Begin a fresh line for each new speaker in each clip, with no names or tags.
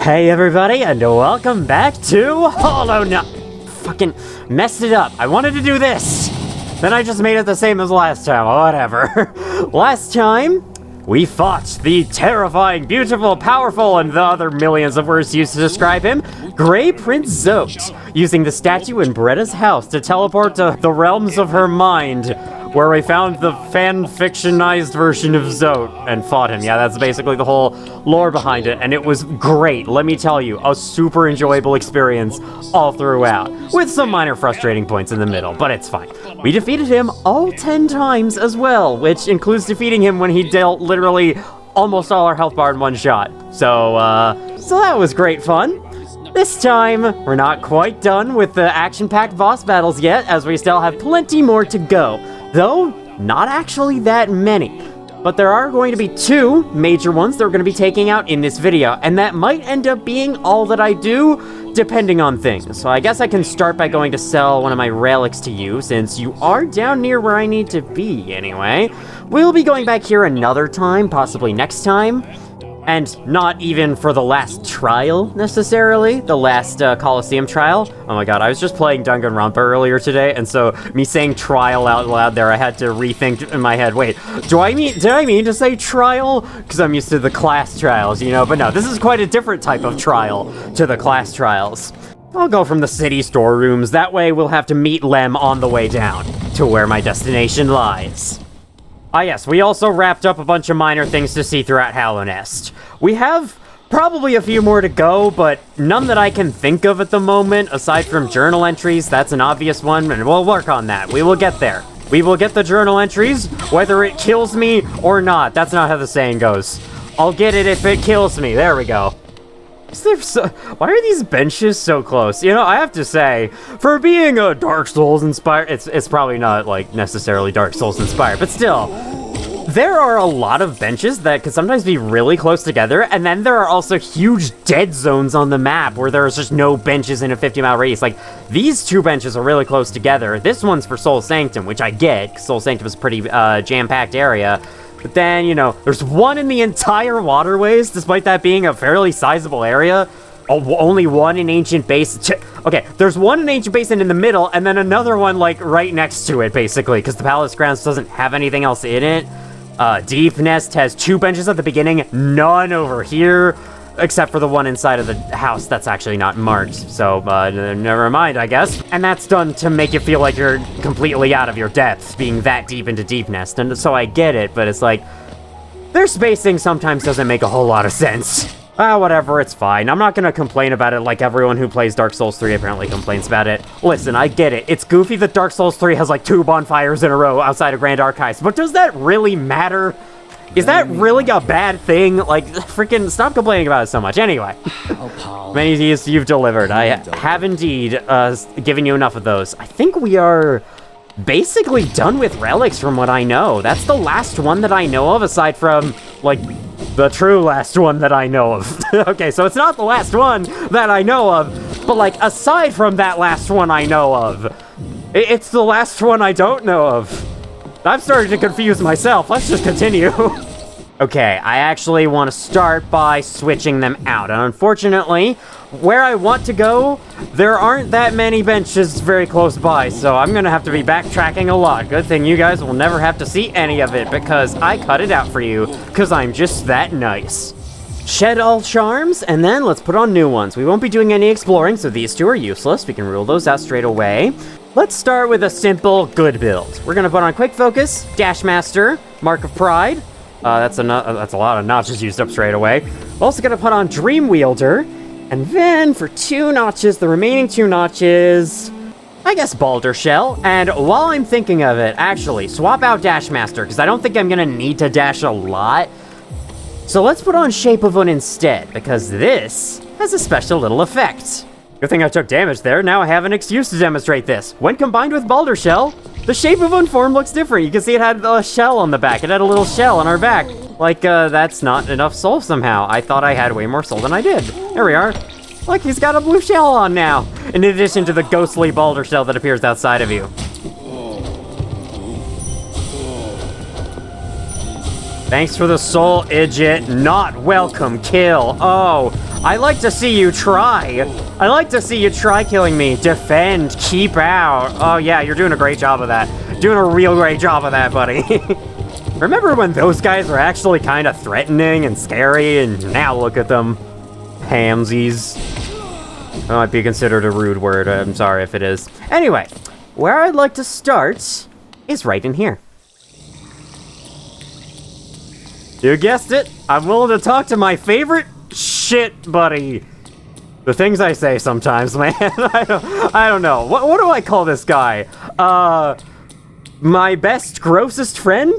Hey everybody, and welcome back to Hollow Knight. Fucking messed it up. I wanted to do this. Then I just made it the same as last time. Whatever. Last time, we fought the terrifying, beautiful, powerful, and the other millions of words used to describe him, Grey Prince Zote, using the statue in Bretta's house to teleport to the realms of her mind, where we found the fan-fictionized version of Zote and fought him. Yeah, that's basically the whole lore behind it, and it was great, let me tell you. A super enjoyable experience all throughout, with some minor frustrating points in the middle, but it's fine. We defeated him all 10 times as well, which includes defeating him when he dealt literally almost all our health bar in one shot. So that was great fun. This time, we're not quite done with the action-packed boss battles yet, as we still have plenty more to go. Though, not actually that many. But there are going to be 2 major ones that we're going to be taking out in this video, and that might end up being all that I do, depending on things. So I guess I can start by going to sell one of my relics to you, since you are down near where I need to be anyway. We'll be going back here another time, possibly next time. And not even for the last trial, necessarily. The last Coliseum trial. Oh my god, I was just playing Danganronpa earlier today, and so me saying trial out loud there, I had to rethink in my head, wait, did I mean to say trial? Because I'm used to the class trials, you know? But no, this is quite a different type of trial to the class trials. I'll go from the city storerooms, that way we'll have to meet Lem on the way down to where my destination lies. Ah yes, we also wrapped up a bunch of minor things to see throughout Hallownest. We have probably a few more to go, but none that I can think of at the moment, aside from journal entries. That's an obvious one, and we'll work on that. We will get there. We will get the journal entries, whether it kills me or not. That's not how the saying goes. I'll get it if it kills me. There we go. Why are these benches so close? You know, I have to say, for being a Dark Souls inspired, it's probably not, like, necessarily Dark Souls inspired, but still, there are a lot of benches that could sometimes be really close together, and then there are also huge dead zones on the map where there's just no benches in a 50-mile radius. Like, these 2 benches are really close together. This one's for Soul Sanctum, which I get, because Soul Sanctum is a pretty jam-packed area. But then, you know, there's one in the entire waterways, despite that being a fairly sizable area. Only one in Ancient Basin. Okay, there's one in Ancient Basin in the middle, and then another one, like, right next to it, basically, because the Palace Grounds doesn't have anything else in it. Deep Nest has 2 benches at the beginning, none over here, except for the one inside of the house that's actually not marked. So, never mind, I guess. And that's done to make you feel like you're completely out of your depth, being that deep into Deep Nest. And so I get it, but it's like, their spacing sometimes doesn't make a whole lot of sense. Whatever, it's fine. I'm not gonna complain about it like everyone who plays Dark Souls 3 apparently complains about it. Listen, I get it. It's goofy that Dark Souls 3 has like 2 bonfires in a row outside of Grand Archives, but does that really matter? Is that really a bad thing? Like, freaking stop complaining about it so much. Anyway, many of these you've delivered. I have indeed given you enough of those. I think we are basically done with relics from what I know. That's the last one that I know of, aside from, like, the true last one that I know of. Okay, so it's not the last one that I know of, but, like, aside from that last one I know of, it's the last one I don't know of. I've started to confuse myself. Let's just continue. Okay, I actually want to start by switching them out. And unfortunately, where I want to go, there aren't that many benches very close by, so I'm going to have to be backtracking a lot. Good thing you guys will never have to see any of it, because I cut it out for you, because I'm just that nice. Shed all charms, and then let's put on new ones. We won't be doing any exploring, so these 2 are useless. We can rule those out straight away. Let's start with a simple good build. We're gonna put on Quick Focus, Dash Master, Mark of Pride. That's a lot of notches used up straight away. We're also gonna put on Dream Wielder, and then for 2 notches, the remaining 2 notches, I guess Balder Shell. And while I'm thinking of it, actually, swap out Dash Master, because I don't think I'm gonna need to dash a lot. So let's put on Shape of Un instead, because this has a special little effect. Good thing I took damage there. Now I have an excuse to demonstrate this. When combined with Balder Shell, the Shape of Un form looks different. You can see it had a shell on the back. It had a little shell on our back. Like, that's not enough soul somehow. I thought I had way more soul than I did. There we are. Look, he's got a blue shell on now, in addition to the ghostly Balder Shell that appears outside of you. Thanks for the soul, Idjit. Not welcome, kill. Oh, I like to see you try. I like to see you try killing me. Defend, keep out. Oh yeah, you're doing a great job of that. Doing a real great job of that, buddy. Remember when those guys were actually kind of threatening and scary, and now look at them. Hamsies. That might be considered a rude word. I'm sorry if it is. Anyway, where I'd like to start is right in here. You guessed it, I'm willing to talk to my favorite shit buddy. The things I say sometimes, man. I don't know. What do I call this guy? My best, grossest friend?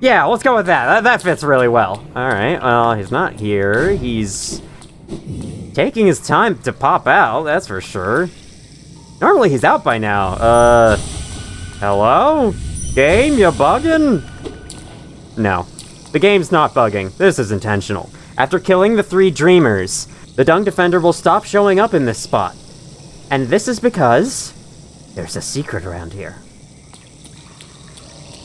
Yeah, let's go with that. That fits really well. Alright, well, he's not here. He's taking his time to pop out, that's for sure. Normally he's out by now. Hello? Game, you bugging? No. The game's not bugging. This is intentional. After killing the 3 dreamers, the Dung Defender will stop showing up in this spot. And this is because there's a secret around here.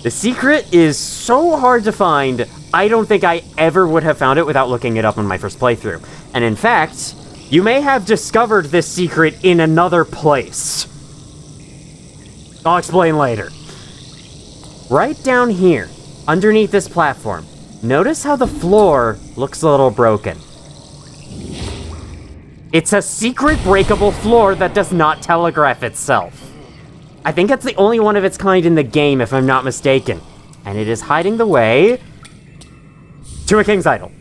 The secret is so hard to find, I don't think I ever would have found it without looking it up on my first playthrough. And in fact, you may have discovered this secret in another place. I'll explain later. Right down here, underneath this platform, notice how the floor looks a little broken. It's a secret breakable floor that does not telegraph itself. I think it's the only one of its kind in the game, if I'm not mistaken. And it is hiding the way to a king's idol.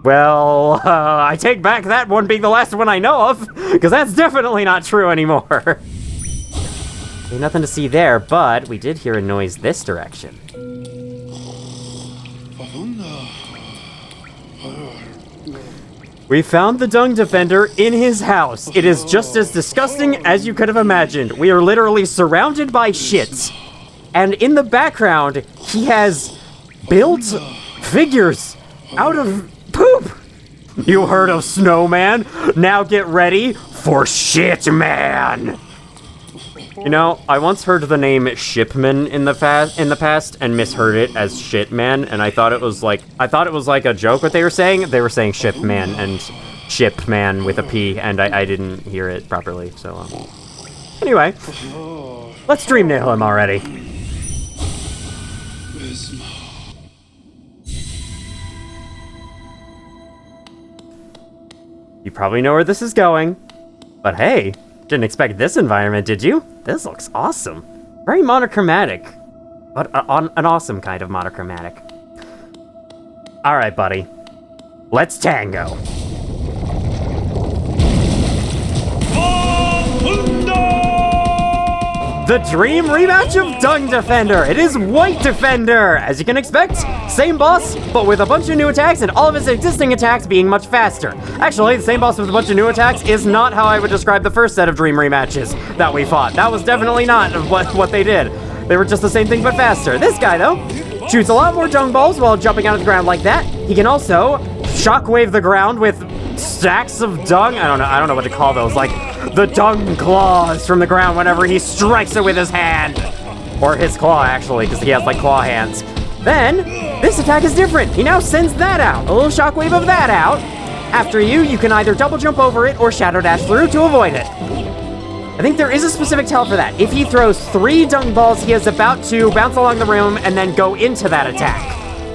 Well, I take back that one being the last one I know of, because that's definitely not true anymore. There's nothing to see there, but we did hear a noise this direction. We found the Dung Defender in his house. It is just as disgusting as you could have imagined. We are literally surrounded by shit. And in the background, he has built figures out of poop. You heard of Snowman? Now get ready for Shit Man. You know, I once heard the name Shipman in the past and misheard it as Shitman, and I thought it was like a joke what they were saying. They were saying Shipman and Shipman with a P, and I didn't hear it properly. So anyway, let's dream nail him already. You probably know where this is going, but hey, didn't expect this environment, did you? This looks awesome. Very monochromatic, but an awesome kind of monochromatic. All right, buddy. Let's tango. The Dream rematch of Dung Defender. It is White Defender. As you can expect, same boss, but with a bunch of new attacks and all of his existing attacks being much faster. Actually, the same boss with a bunch of new attacks is not how I would describe the first set of Dream rematches that we fought. That was definitely not what they did. They were just the same thing but faster. This guy, though, shoots a lot more dung balls while jumping out of the ground like that. He can also shockwave the ground with stacks of dung. I don't know what to call those, like the dung claws from the ground whenever he strikes it with his hand. Or his claw, actually, because he has like claw hands. Then, this attack is different. He now sends that out, a little shockwave of that out. After you can either double jump over it or shadow dash through to avoid it. I think there is a specific tell for that. If he throws 3 dung balls, he is about to bounce along the room and then go into that attack.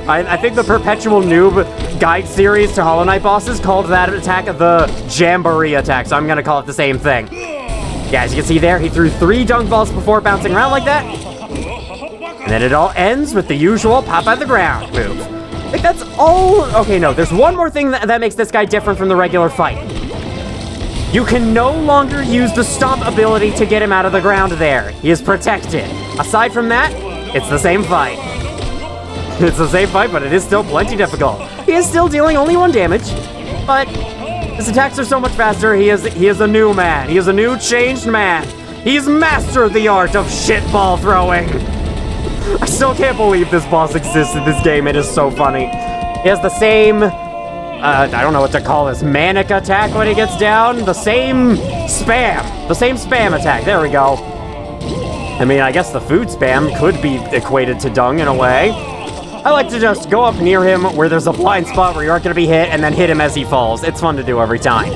I think the Perpetual Noob guide series to Hollow Knight bosses called that attack the Jamboree attack, so I'm gonna call it the same thing. Yeah, as you can see there, he threw 3 dung balls before bouncing around like that. And then it all ends with the usual pop out of the ground move. I think that's all. Okay, no, there's one more thing that makes this guy different from the regular fight. You can no longer use the stomp ability to get him out of the ground there. He is protected. Aside from that, it's the same fight. It's the same fight, but it is still plenty difficult. He is still dealing only 1 damage, but his attacks are so much faster. He is a new man. He is a new changed man. He's mastered the art of shitball throwing. I still can't believe this boss exists in this game. It is so funny. He has the same, I don't know what to call this, manic attack when he gets down. The same spam attack. There we go. I mean, I guess the food spam could be equated to dung in a way. I like to just go up near him where there's a blind spot where you aren't going to be hit, and then hit him as he falls. It's fun to do every time.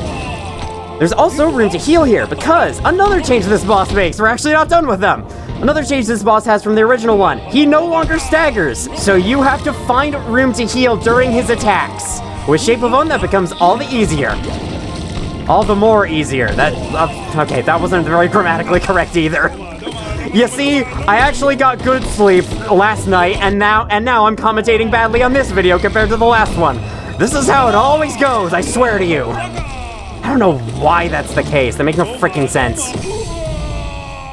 There's also room to heal here, because another change this boss makes. We're actually not done with them. Another change this boss has from the original one. He no longer staggers, so you have to find room to heal during his attacks. With Shape of One, that becomes all the easier. All the more easier. Okay, that wasn't very grammatically correct either. You see, I actually got good sleep last night, and now I'm commentating badly on this video compared to the last one. This is how it always goes, I swear to you. I don't know why that's the case. That makes no freaking sense.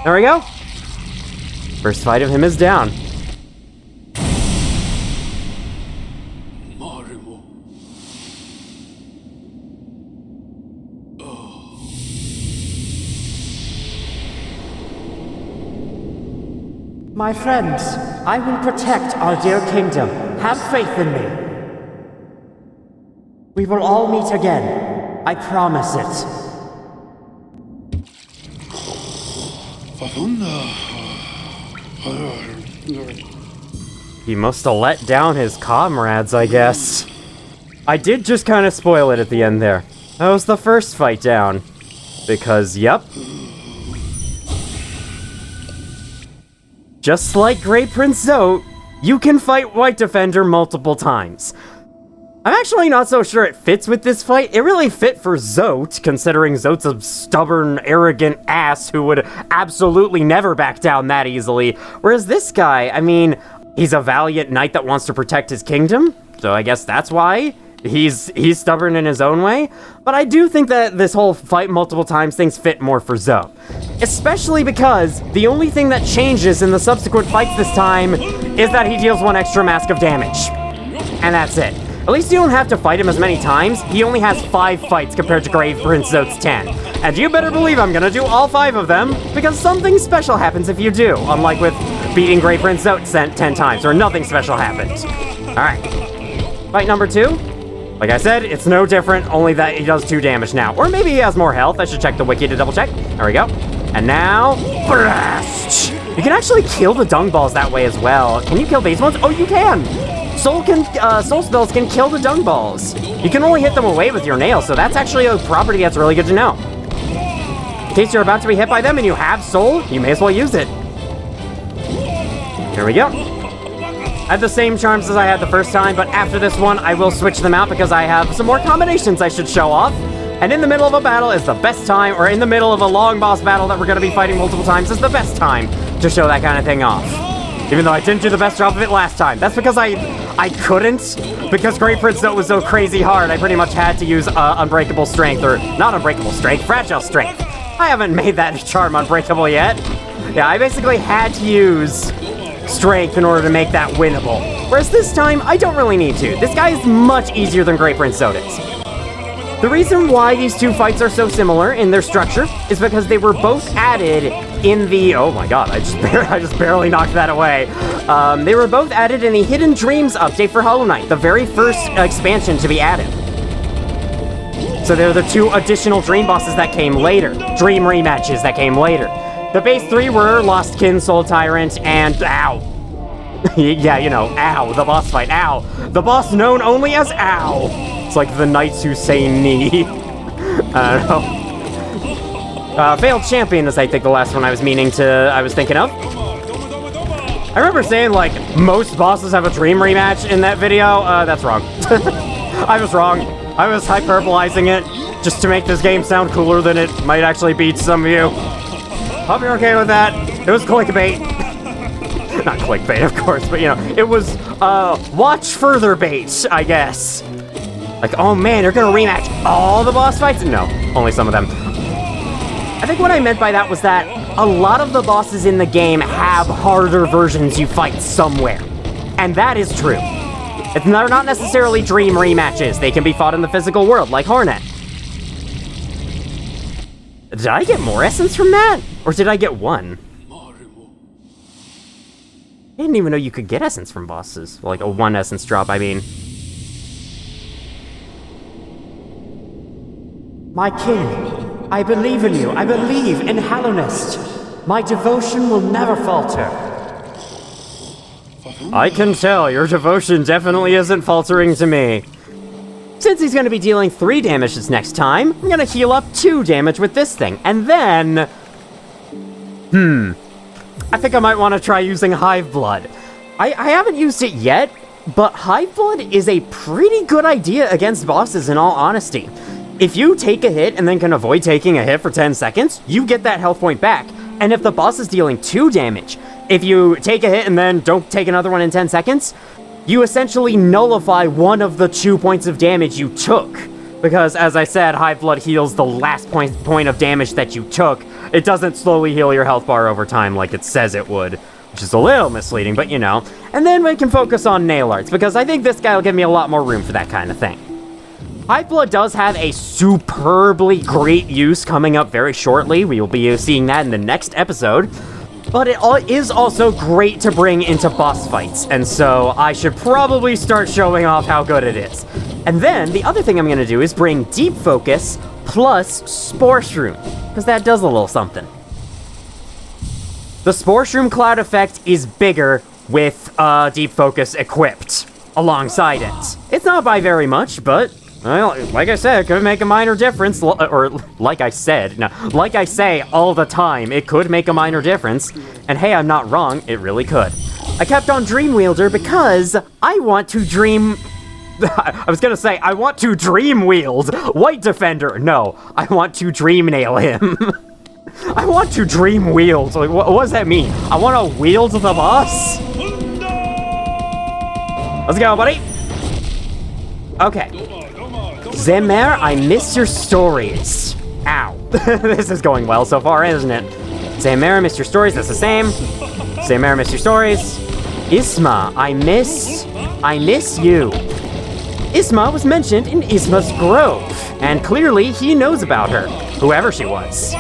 There we go. First fight of him is down.
My friends, I will protect our dear kingdom. Have faith in me. We will all meet again. I promise it.
He must have let down his comrades, I guess. I did just kind of spoil it at the end there. That was the first fight down. Because, yep. Just like Great Prince Zote, you can fight White Defender multiple times. I'm actually not so sure it fits with this fight. It really fit for Zote, considering Zote's a stubborn, arrogant ass who would absolutely never back down that easily. Whereas this guy, I mean, he's a valiant knight that wants to protect his kingdom, so I guess that's why he's stubborn in his own way. But I do think that this whole fight multiple times things fit more for Zote. Especially because the only thing that changes in the subsequent fights this time is that he deals 1 extra mask of damage. And that's it. At least you don't have to fight him as many times. He only has 5 fights compared to Great Prince Zote's 10. And you better believe I'm gonna do all 5 of them, because something special happens if you do, unlike with beating Great Prince Zote 10 times, where nothing special happens. Alright. Fight number 2. Like I said, it's no different, only that he does 2 damage now. Or maybe he has more health. I should check the wiki to double check. There we go. And now, blast! You can actually kill the dung balls that way as well. Can you kill these ones? Oh, you can! Soul spells can kill the dung balls. You can only hit them away with your nails, so that's actually a property that's really good to know. In case you're about to be hit by them and you have soul, you may as well use it. Here we go. I have the same charms as I had the first time, but after this one, I will switch them out because I have some more combinations I should show off. And in the middle of a battle is the best time, or in the middle of a long boss battle that we're going to be fighting multiple times is the best time to show that kind of thing off. Even though I didn't do the best job of it last time. That's because I couldn't, because Great Prince Zote was so crazy hard, I pretty much had to use Unbreakable Strength, or not Unbreakable Strength, Fragile Strength. I haven't made that charm unbreakable yet. Yeah, I basically had to use Strength in order to make that winnable. Whereas this time, I don't really need to. This guy is much easier than Great Prince Zote is. The reason why these 2 fights are so similar in their structure is because they were both added in the... Oh my god, I just barely knocked that away. They were both added in the Hidden Dreams update for Hollow Knight, the very first expansion to be added. So they're the 2 additional dream bosses that came later. Dream rematches that came later. The base 3 were Lost Kin, Soul Tyrant, and... Ow. Yeah, you know, Ow, the boss fight, Ow. The boss known only as Ow. It's like the knights who say knee. I don't know. Failed Champion is, I think, the last one I was thinking of. I remember saying, like, most bosses have a dream rematch in that video. That's wrong. I was wrong. I was hyperbolizing it just to make this game sound cooler than it might actually be to some of you. Hope you're okay with that. It was clickbait. Not clickbait, of course, but, you know, it was, watch further bait, I guess. Like, oh man, you're gonna rematch all the boss fights? No, only some of them. I think what I meant by that was that a lot of the bosses in the game have harder versions you fight somewhere. And that is true. They're not necessarily dream rematches. They can be fought in the physical world, like Hornet. Did I get more essence from that? Or did I get 1? I didn't even know you could get essence from bosses. Like a 1 essence drop, I mean.
My king, I believe in you. I believe in Hallownest. My devotion will never falter.
I can tell, your devotion definitely isn't faltering to me. Since he's going to be dealing 3 damage this next time, I'm going to heal up 2 damage with this thing, and then... I think I might want to try using Hive Blood. I haven't used it yet, but Hive Blood is a pretty good idea against bosses in all honesty. If you take a hit and then can avoid taking a hit for 10 seconds, you get that health point back. And if the boss is dealing 2 damage, if you take a hit and then don't take another one in 10 seconds, you essentially nullify one of the 2 points of damage you took. Because, as I said, Hive Blood heals the last point of damage that you took. It doesn't slowly heal your health bar over time like it says it would. Which is a little misleading, but you know. And then we can focus on Nail Arts, because I think this guy will give me a lot more room for that kind of thing. Hive Blood does have a superbly great use coming up very shortly. We will be seeing that in the next episode. But it is also great to bring into boss fights, and so I should probably start showing off how good it is. And then, the other thing I'm going to do is bring Deep Focus plus Spore Shroom, because that does a little something. The Spore Shroom Cloud effect is bigger with Deep Focus equipped alongside it. It's not by very much, but... well, like I said, it could make a minor difference, or like I said, no, like I say all the time, it could make a minor difference, and hey, I'm not wrong, it really could. I kept on Dream Wielder because I want to dream... I was gonna say, I want to dream wield White Defender. No, I want to dream nail him. I want to dream wield. Like, what does that mean? I want to wield the boss? Let's go, buddy. Okay. Zemer, I miss your stories. Ow. This is going well so far, isn't it? Zemer, I miss your stories. That's the same. Zemer, I miss your stories. Isma, I miss you. Isma was mentioned in Isma's Grove, and clearly he knows about her, whoever she was.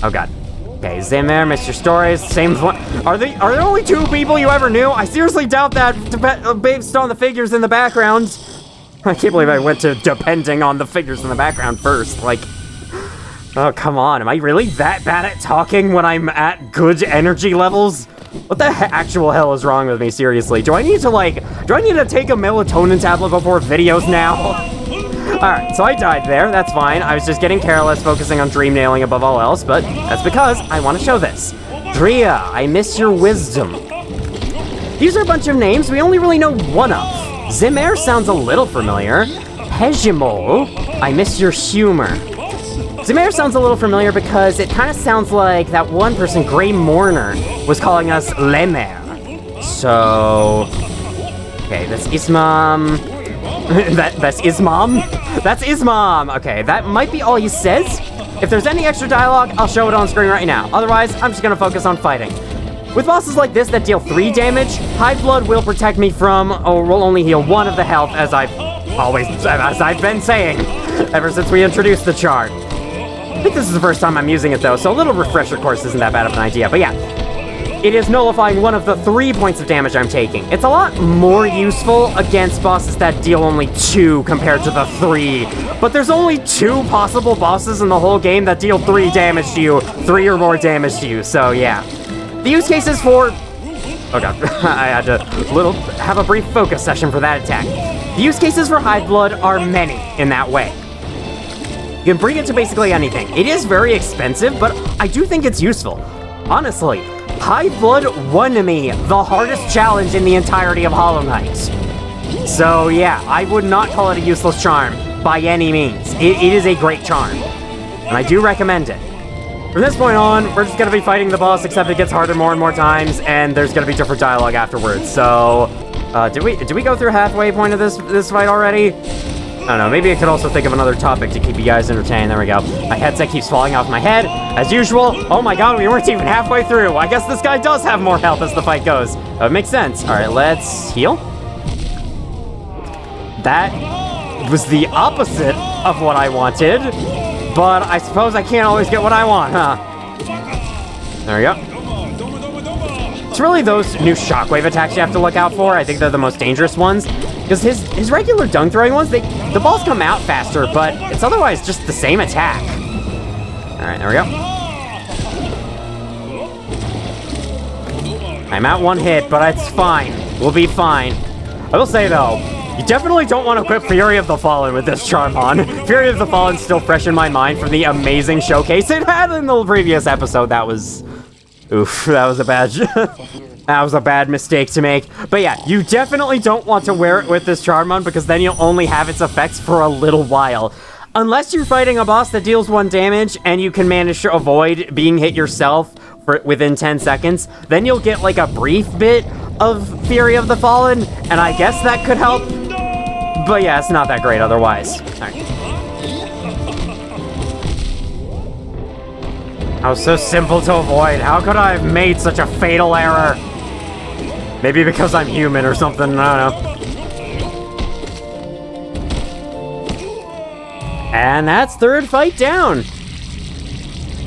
Oh god. Okay, Zemer, miss your stories. Same one. Are there only 2 people you ever knew? I seriously doubt that based on the figures in the background. I can't believe I went to depending on the figures in the background first. Like, oh, come on. Am I really that bad at talking when I'm at good energy levels? What the actual hell is wrong with me, seriously? Do I need to take a melatonin tablet before videos now? Alright, so I died there. That's fine. I was just getting careless, focusing on dream nailing above all else, but that's because I want to show this. Drea, I miss your wisdom. These are a bunch of names we only really know one of. Zemer sounds a little familiar. Hejimol, I miss your humor. Zemer sounds a little familiar because it kind of sounds like that one person, Grey Mourner, was calling us Lemer. So... okay, that's Ismam. That's Ismam? That's Ismam! Okay, that might be all he says. If there's any extra dialogue, I'll show it on screen right now. Otherwise, I'm just gonna focus on fighting. With bosses like this that deal 3 damage, Hive Blood will protect me from, or will only heal 1 of the health, as I've been saying, ever since we introduced the chart. I think this is the first time I'm using it though, so a little refresher course isn't that bad of an idea, but yeah. It is nullifying 1 of the 3 points of damage I'm taking. It's a lot more useful against bosses that deal only 2 compared to the 3. But there's only 2 possible bosses in the whole game that deal 3 damage to you, 3 or more damage to you, so yeah. The use cases for... oh god, I had to have a brief focus session for that attack. The use cases for Hive Blood are many in that way. You can bring it to basically anything. It is very expensive, but I do think it's useful. Honestly, Hive Blood won me the hardest challenge in the entirety of Hollow Knight. So yeah, I would not call it a useless charm by any means. It is a great charm, and I do recommend it. From this point on, we're just gonna be fighting the boss, except it gets harder more and more times, and there's gonna be different dialogue afterwards. So, did we go through halfway point of this fight already? I don't know, maybe I could also think of another topic to keep you guys entertained. There we go. My headset keeps falling off my head, as usual. Oh my god, we weren't even halfway through. I guess this guy does have more health as the fight goes. It makes sense. Alright, let's heal. That was the opposite of what I wanted. But I suppose I can't always get what I want, huh? There we go. It's really those new shockwave attacks you have to look out for. I think they're the most dangerous ones. Because his regular dung throwing ones, the balls come out faster, but it's otherwise just the same attack. Alright, there we go. I'm at 1 hit, but it's fine. We'll be fine. I will say, though, you definitely don't want to equip Fury of the Fallen with this charm on. Fury of the Fallen's still fresh in my mind from the amazing showcase it had in the previous episode. That was... Oof, that was a bad... that was a bad mistake to make. But yeah, you definitely don't want to wear it with this charm on because then you'll only have its effects for a little while. Unless you're fighting a boss that deals 1 damage and you can manage to avoid being hit yourself within 10 seconds, then you'll get like a brief bit of Fury of the Fallen, and I guess that could help. But yeah, it's not that great otherwise. Alright. That was so simple to avoid. How could I have made such a fatal error? Maybe because I'm human or something, I don't know. And that's third fight down.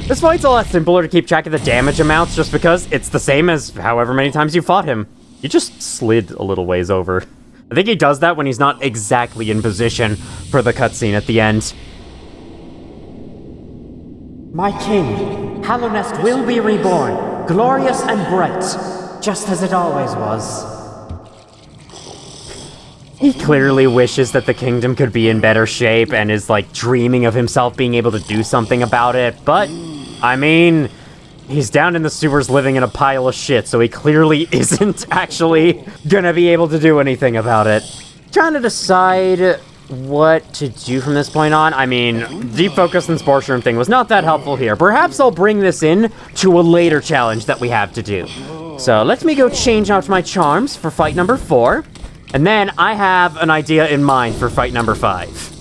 This fight's a lot simpler to keep track of the damage amounts just because it's the same as however many times you fought him. He just slid a little ways over. I think he does that when he's not exactly in position for the cutscene at the end.
My king, Hallownest will be reborn, glorious and bright, just as it always was.
He clearly wishes that the kingdom could be in better shape and is, like, dreaming of himself being able to do something about it, but, I mean, he's down in the sewers living in a pile of shit, so he clearly isn't actually gonna be able to do anything about it. Trying to decide what to do from this point on. I mean, Deep Focus and Sports Room thing was not that helpful here. Perhaps I'll bring this in to a later challenge that we have to do. So, let me go change out my charms for fight number 4. And then I have an idea in mind for fight number 5.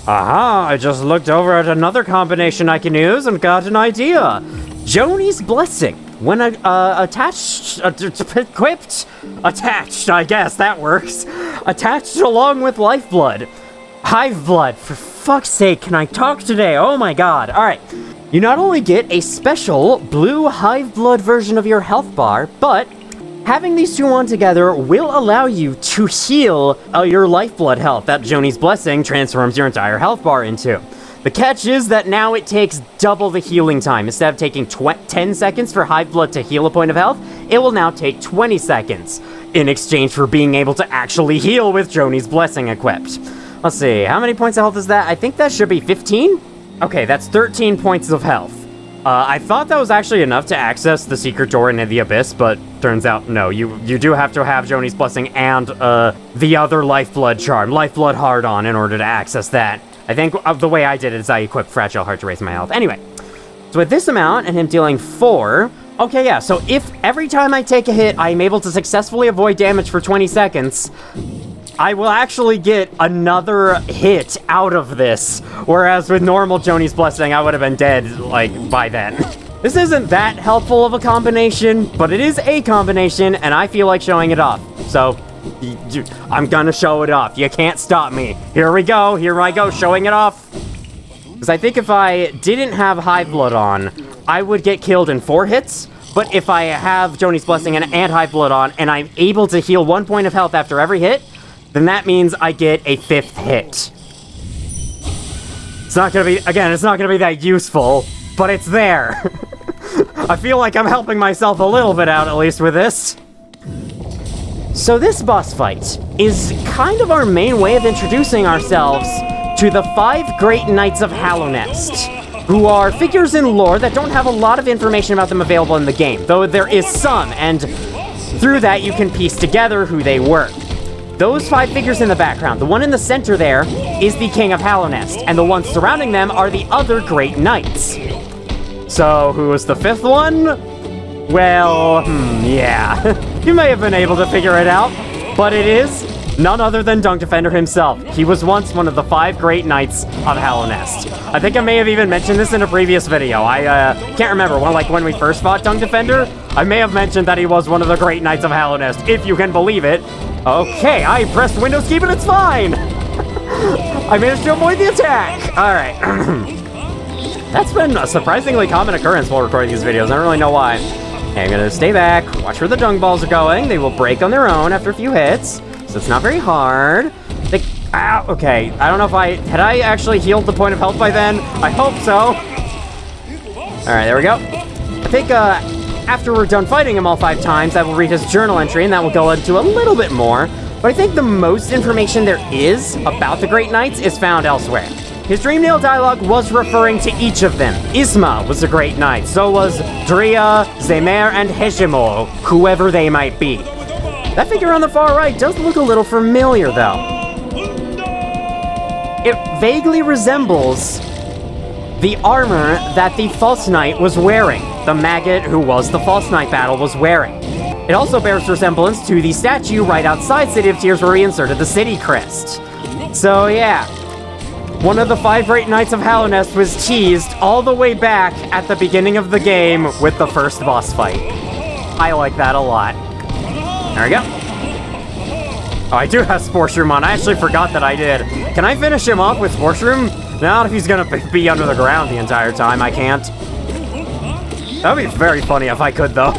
Aha, I just looked over at another combination I can use and got an idea. Joni's Blessing. When attached, I guess that works. Attached along with Lifeblood. Hive Blood, for fuck's sake, can I talk today? Oh my god. Alright, you not only get a special blue Hive Blood version of your health bar, but having these two on together will allow you to heal your Lifeblood health that Joni's Blessing transforms your entire health bar into. The catch is that now it takes double the healing time. Instead of taking 10 seconds for Hive Blood to heal a point of health, it will now take 20 seconds in exchange for being able to actually heal with Joni's Blessing equipped. Let's see, how many points of health is that? I think that should be 15? Okay, that's 13 points of health. I thought that was actually enough to access the secret door into the abyss, but turns out no. You do have to have Joni's Blessing and the other Lifeblood charm, Lifeblood Hard on, in order to access that. I think the way I did it is I equipped Fragile Heart to raise my health. Anyway, so with this amount and him dealing 4, okay, yeah, so if every time I take a hit, I'm able to successfully avoid damage for 20 seconds, I will actually get another hit out of this, whereas with normal Joni's Blessing, I would have been dead, like, by then. This isn't that helpful of a combination, but it is a combination, and I feel like showing it off. So, I'm gonna show it off. You can't stop me. Here we go, here I go, showing it off. Because I think if I didn't have Hive Blood on, I would get killed in 4 hits, but if I have Joni's Blessing and Hive Blood on, and I'm able to heal 1 point of health after every hit, then that means I get a 5th hit. It's not gonna be, again, it's not gonna be that useful, but it's there. I feel like I'm helping myself a little bit out, at least with this. So this boss fight is kind of our main way of introducing ourselves to the 5 Great Knights of Hallownest, who are figures in lore that don't have a lot of information about them available in the game, though there is some, and through that you can piece together who they were. Those 5 figures in the background, the one in the center there is the King of Hallownest, and the ones surrounding them are the other Great Knights. So, who was the 5th one? Well, yeah. You may have been able to figure it out, but it is none other than Dunk Defender himself. He was once one of the 5 Great Knights of Hallownest. I think I may have even mentioned this in a previous video. I can't remember, when we first fought Dunk Defender, I may have mentioned that he was one of the Great Knights of Hallownest, if you can believe it. Okay, I pressed Windows key, but it's fine! I managed to avoid the attack! Alright. That's been a surprisingly common occurrence while recording these videos. I don't really know why. Okay, I'm gonna stay back, watch where the dung balls are going. They will break on their own after a few hits, so it's not very hard. Ow, okay, I don't know if had I actually healed the point of health by then? I hope so. Alright, there we go. I think, after we're done fighting him all 5 times, I will read his journal entry, and that will go into a little bit more. But I think the most information there is about the Great Knights is found elsewhere. His Dreamnail dialogue was referring to each of them. Isma was a Great Knight, so was Drea, Zemer, and Heshimo, whoever they might be. That figure on the far right does look a little familiar, though. It vaguely resembles the armor that the False Knight was wearing. The maggot who was the False Knight battle was wearing. It also bears resemblance to the statue right outside City of Tears where he inserted the city crest. So yeah, one of the 5 Great Knights of Hallownest was teased all the way back at the beginning of the game with the first boss fight. I like that a lot. There we go. Oh, I do have Sports Room on. I actually forgot that I did. Can I finish him off with Sports Room? Not if he's gonna be under the ground the entire time. I can't. That would be very funny if I could, though.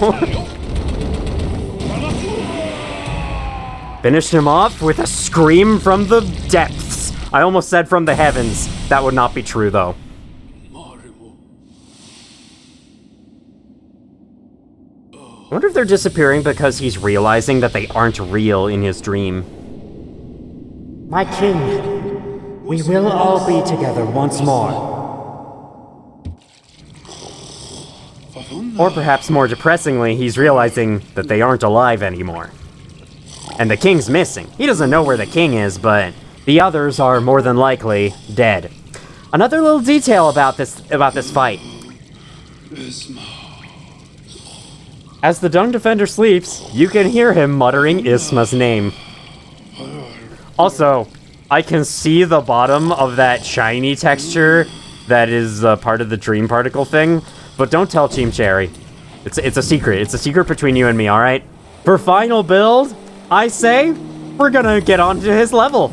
Finish him off with a scream from the depths. I almost said from the heavens. That would not be true, though. I wonder if they're disappearing because he's realizing that they aren't real in his dream.
My king, we will all be together once more.
Or perhaps more depressingly, he's realizing that they aren't alive anymore. And the king's missing. He doesn't know where the king is, but the others are more than likely dead. Another little detail about this fight. As the Dung Defender sleeps, you can hear him muttering Isma's name. Also, I can see the bottom of that shiny texture that is part of the dream particle thing, but don't tell Team Cherry. It's a secret. It's a secret between you and me, alright? For final build, I say we're gonna get onto his level.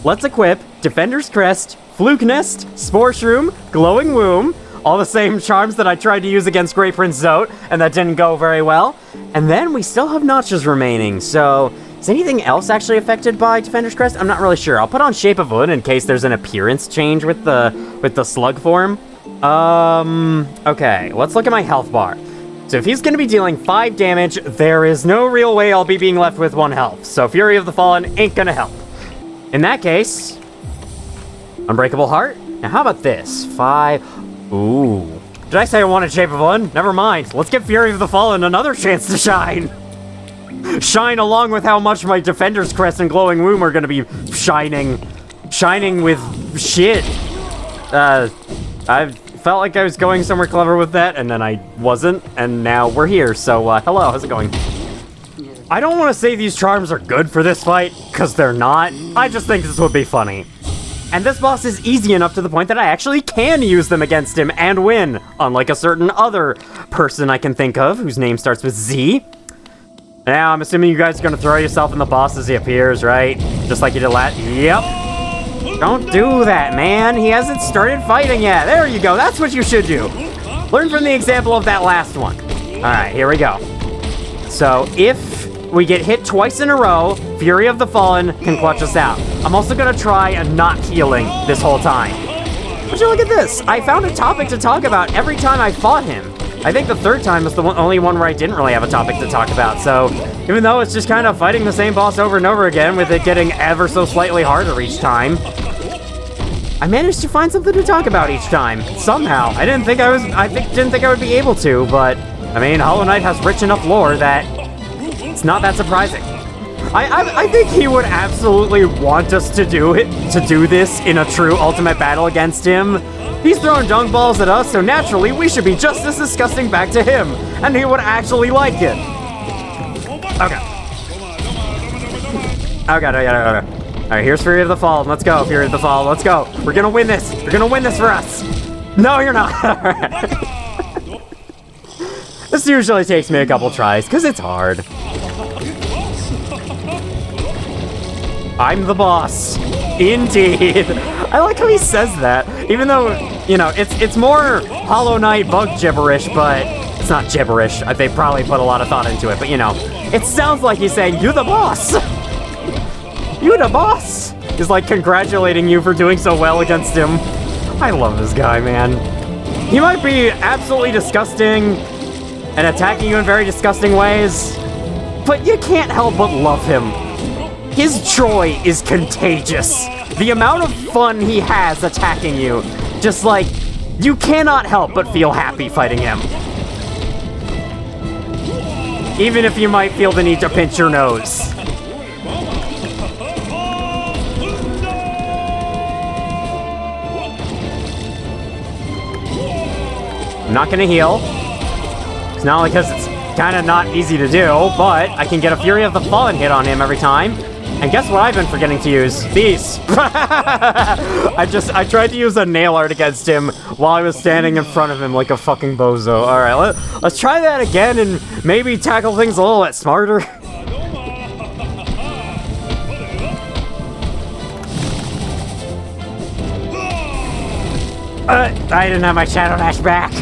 Let's equip Defender's Crest, Fluke Nest, Spore Shroom, Glowing Womb, all the same charms that I tried to use against Great Prince Zote, and that didn't go very well. And then we still have notches remaining, so is anything else actually affected by Defender's Crest? I'm not really sure. I'll put on Shape of Wood in case there's an appearance change with the slug form. Okay, let's look at my health bar. So if he's gonna be dealing 5 damage, there is no real way I'll be being left with 1 health. So Fury of the Fallen ain't gonna help. In that case, Unbreakable Heart. Now how about this? 5. Ooh. Did I say I wanted Shape of One? Never mind. Let's give Fury of the Fallen another chance to shine. Shine along with how much my Defender's Crest and Glowing Womb are gonna be shining. Shining with shit. I felt like I was going somewhere clever with that, and then I wasn't, and now we're here, so, hello, how's it going? I don't want to say these charms are good for this fight, because they're not. I just think this would be funny. And this boss is easy enough to the point that I actually can use them against him and win, unlike a certain other person I can think of, whose name starts with Z. Now, I'm assuming you guys are going to throw yourself in the boss as he appears, right? Just like you did last... Yep. Don't do that, man. He hasn't started fighting yet. There you go. That's what you should do. Learn from the example of that last one. All right, here we go. So if we get hit twice in a row, Fury of the Fallen can clutch us out. I'm also going to try not healing this whole time. But you look at this. I found a topic to talk about every time I fought him. I think the 3rd time was the only one where I didn't really have a topic to talk about, so even though it's just kind of fighting the same boss over and over again with it getting ever so slightly harder each time, I managed to find something to talk about each time, somehow. I didn't think I would be able to, but I mean, Hollow Knight has rich enough lore that it's not that surprising. I think he would absolutely want us to do this in a true ultimate battle against him. He's throwing dung balls at us, so naturally we should be just as disgusting back to him, and he would actually like it. Okay. Okay. Alright, here's Fury of the Fallen. Let's go, Fury of the Fallen. Let's go. We're gonna win this. We're gonna win this for us. No, you're not. Alright. This usually takes me a couple tries, because it's hard. I'm the boss. Indeed. I like how he says that. Even though, you know, it's more Hollow Knight bug gibberish, but it's not gibberish. They probably put a lot of thought into it, but you know, it sounds like he's saying, "You the boss." You the boss. He's like congratulating you for doing so well against him. I love this guy, man. He might be absolutely disgusting, and attacking you in very disgusting ways. But you can't help but love him. His joy is contagious. The amount of fun he has attacking you, just like, you cannot help but feel happy fighting him. Even if you might feel the need to pinch your nose. I'm not gonna heal. It's not only because it's kind of not easy to do, but I can get a Fury of the Fallen hit on him every time. And guess what I've been forgetting to use? These. I tried to use a nail art against him while I was standing in front of him like a fucking bozo. Alright, let's try that again and maybe tackle things a little bit smarter. I didn't have my Shadow Dash back.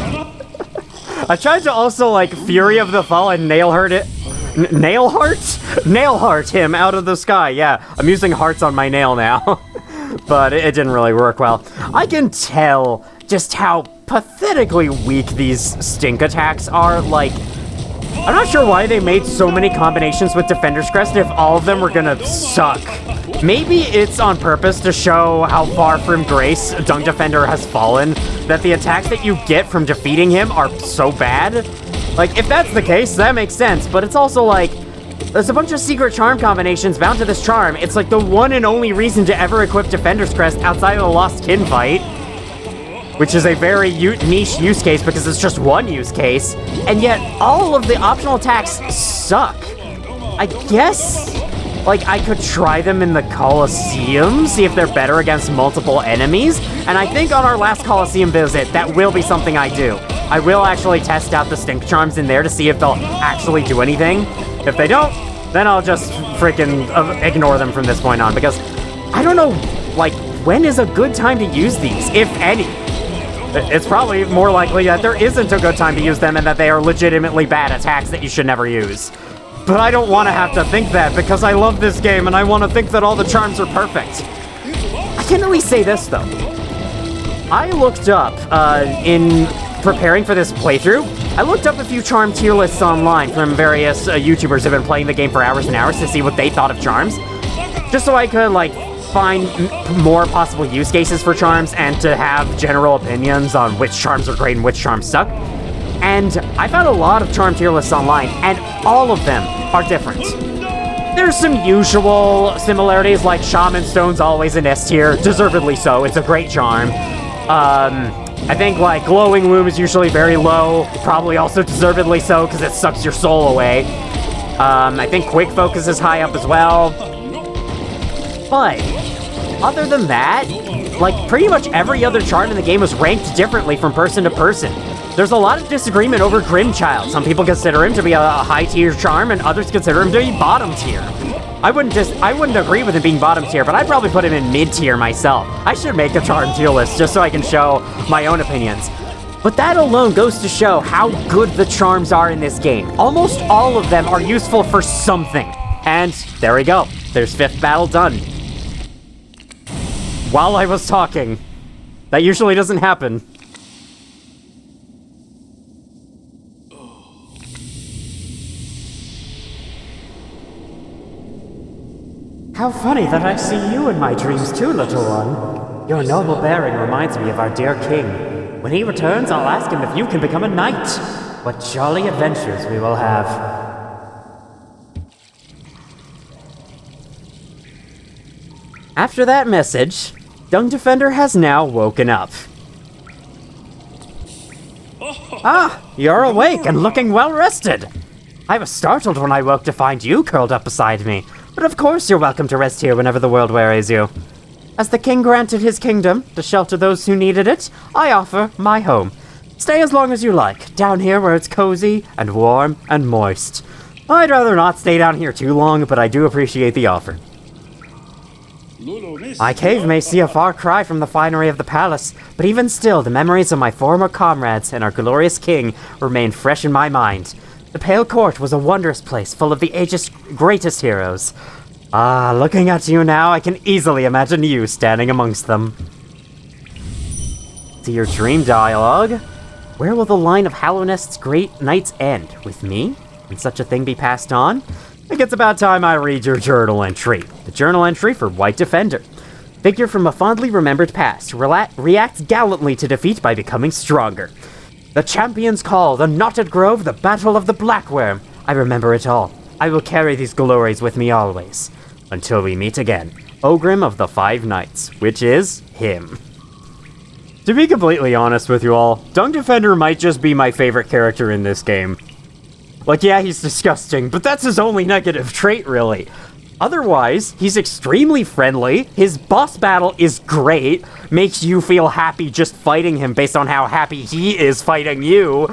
I tried to also, like, Fury of the Fallen nail heart him out of the sky. Yeah, I'm using hearts on my nail now. But it didn't really work well. I can tell just how pathetically weak these stink attacks are. Like, I'm not sure why they made so many combinations with Defender's Crest if all of them were gonna suck. Maybe it's on purpose to show how far from grace Dung Defender has fallen, that the attacks that you get from defeating him are so bad. Like, if that's the case, that makes sense, but it's also like, there's a bunch of secret charm combinations bound to this charm. It's like the one and only reason to ever equip Defender's Crest outside of the Lost Kin fight, which is a very niche use case because it's just one use case, and yet all of the optional attacks suck. I guess, like, I could try them in the Colosseum, see if they're better against multiple enemies, and I think on our last Colosseum visit, that will be something I do. I will actually test out the stink charms in there to see if they'll actually do anything. If they don't, then I'll just freaking ignore them from this point on, because I don't know, like, when is a good time to use these, if any? It's probably more likely that there isn't a good time to use them and that they are legitimately bad attacks that you should never use. But I don't want to have to think that, because I love this game and I want to think that all the charms are perfect. I can at least say this, though. I looked up, in preparing for this playthrough, I looked up a few charm tier lists online from various YouTubers who have been playing the game for hours and hours to see what they thought of charms. Just so I could, like, find more possible use cases for charms and to have general opinions on which charms are great and which charms suck. And I found a lot of charm tier lists online, and all of them are different. There's some usual similarities, like Shaman Stone's always an S tier, deservedly so, it's a great charm. I think, like, Glowing Womb is usually very low, probably also deservedly so, because it sucks your soul away. I think Quick Focus is high up as well. But, other than that, like, pretty much every other charm in the game was ranked differently from person to person. There's a lot of disagreement over Grimm Child. Some people consider him to be a high-tier charm, and others consider him to be bottom tier. I wouldn't agree with him being bottom tier, but I'd probably put him in mid tier myself. I should make a charm tier list just so I can show my own opinions. But that alone goes to show how good the charms are in this game. Almost all of them are useful for something. And there we go. There's 5th battle done. While I was talking. That usually doesn't happen.
How funny that I see you in my dreams too, little one. Your noble bearing reminds me of our dear king. When he returns, I'll ask him if you can become a knight. What jolly adventures we will have.
After that message, Dung Defender has now woken up. Ah, you're awake and looking well rested. I was startled when I woke to find you curled up beside me. But of course you're welcome to rest here whenever the world wearies you. As the king granted his kingdom to shelter those who needed it, I offer my home. Stay as long as you like, down here where it's cozy and warm and moist. I'd rather not stay down here too long, but I do appreciate the offer. My cave may see a far cry from the finery of the palace, but even still, the memories of my former comrades and our glorious king remain fresh in my mind. The Pale Court was a wondrous place full of the age's greatest heroes. Ah, looking at you now, I can easily imagine you standing amongst them. To your dream dialogue. Where will the line of Hallownest's great knights end? With me? Can such a thing be passed on? I think it's about time I read your journal entry. The journal entry for White Defender. Figure from a fondly remembered past reacts gallantly to defeat by becoming stronger. The champion's call, the knotted grove, the battle of the blackworm. I remember it all. I will carry these glories with me always. Until we meet again. Grimm of the Five Knights, which is him. To be completely honest with you all, Dung Defender might just be my favorite character in this game. Like, yeah, he's disgusting, but that's his only negative trait, really. Otherwise, he's extremely friendly, his boss battle is great, makes you feel happy just fighting him based on how happy he is fighting you.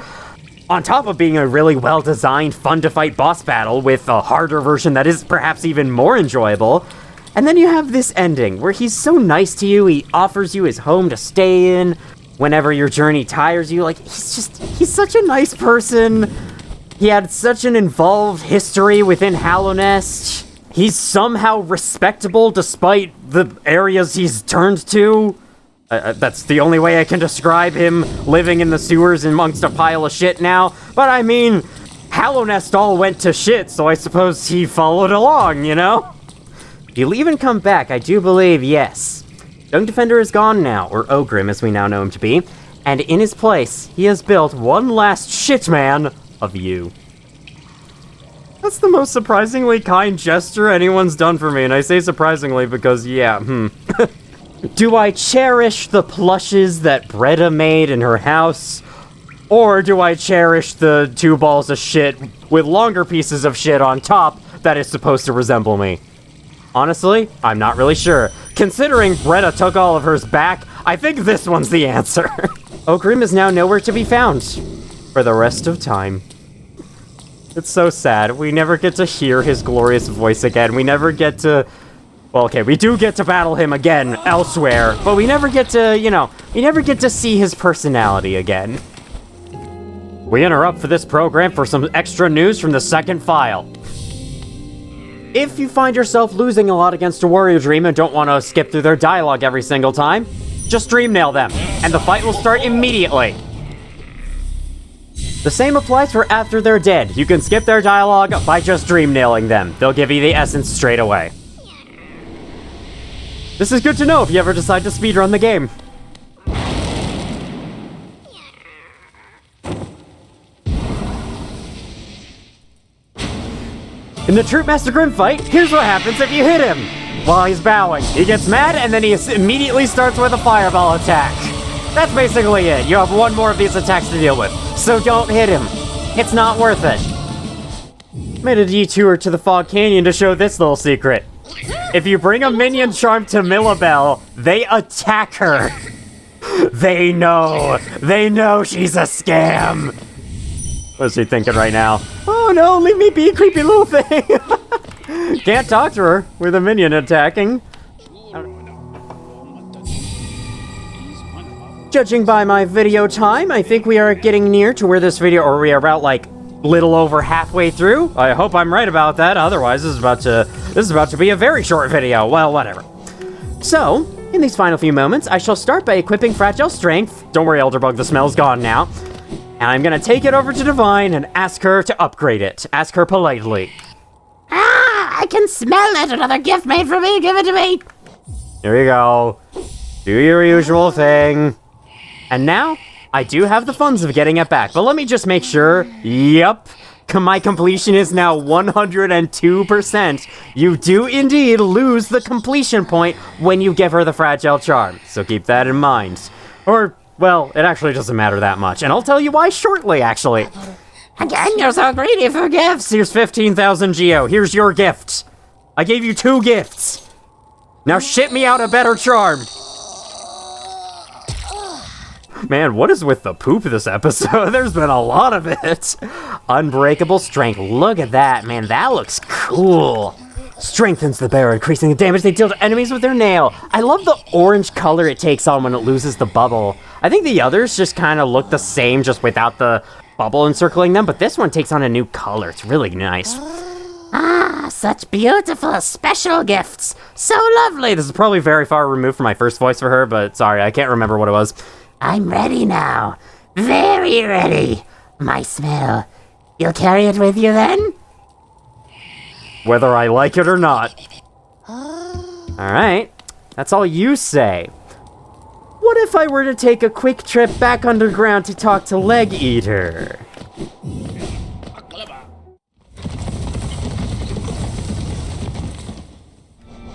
On top of being a really well-designed, fun-to-fight boss battle with a harder version that is perhaps even more enjoyable. And then you have this ending, where he's so nice to you, he offers you his home to stay in whenever your journey tires you. Like, he's such a nice person. He had such an involved history within Hallownest. He's somehow respectable despite the areas he's turned to. That's the only way I can describe him, living in the sewers amongst a pile of shit now. But I mean, Hallownest all went to shit, so I suppose he followed along, you know? He'll even come back, I do believe, yes. Dung Defender is gone now, or Grimm as we now know him to be, and in his place, he has built one last shitman of you. That's the most surprisingly kind gesture anyone's done for me, and I say surprisingly because, yeah, Do I cherish the plushes that Bretta made in her house? Or do I cherish the 2 balls of shit with longer pieces of shit on top that is supposed to resemble me? Honestly, I'm not really sure. Considering Bretta took all of hers back, I think this one's the answer. Grimm is now nowhere to be found. For the rest of time. It's so sad. We never get to hear his glorious voice again. We never get to... Well, okay, we do get to battle him again elsewhere, but we never get to, we never get to see his personality again. We interrupt for this program for some extra news from the second file. If you find yourself losing a lot against a warrior dream and don't want to skip through their dialogue every single time, just dream nail them, and the fight will start immediately. The same applies for after they're dead. You can skip their dialogue by just dream nailing them. They'll give you the essence straight away. This is good to know if you ever decide to speedrun the game. In the Troop Master Grimm fight, here's what happens if you hit him. While he's bowing, he gets mad and then he immediately starts with a fireball attack. That's basically it. You have one more of these attacks to deal with, so don't hit him. It's not worth it. Made a detour to the Fog Canyon to show this little secret. If you bring a minion charm to Millabelle, they attack her. They know she's a scam. What's she thinking right now? Oh no, leave me be, creepy little thing. Can't talk to her with a minion attacking. Judging by my video time, I think we are getting near to where this video, or we are about like little over halfway through. I hope I'm right about that. Otherwise, this is about to be a very short video. Well, whatever. So, in these final few moments, I shall start by equipping Fragile Strength. Don't worry, Elderbug, the smell's gone now. And I'm gonna take it over to Divine and ask her to upgrade it. Ask her politely.
I can smell it. Another gift made for me. Give it to me.
Here you go. Do your usual thing. And now, I do have the funds of getting it back, but let me just make sure. Yep. My completion is now 102%. You do indeed lose the completion point when you give her the Fragile Charm, so keep that in mind. Or, well, it actually doesn't matter that much, and I'll tell you why shortly, actually.
Again, you're so greedy for gifts.
Here's 15,000 Geo. Here's your gift. I gave you 2 gifts. Now ship me out a better charm. Man, what is with the poop this episode? There's been a lot of it. Unbreakable Strength. Look at that, man. That looks cool. Strengthens the bearer, increasing the damage they deal to enemies with their nail. I love the orange color it takes on when it loses the bubble. I think the others just kind of look the same, just without the bubble encircling them, but this one takes on a new color. It's really nice.
Such beautiful special gifts. So lovely.
This is probably very far removed from my first voice for her, but sorry, I can't remember what it was.
I'm ready now. Very ready. My smell. You'll carry it with you then?
Whether I like it or not. Alright, that's all you say. What if I were to take a quick trip back underground to talk to Leg Eater?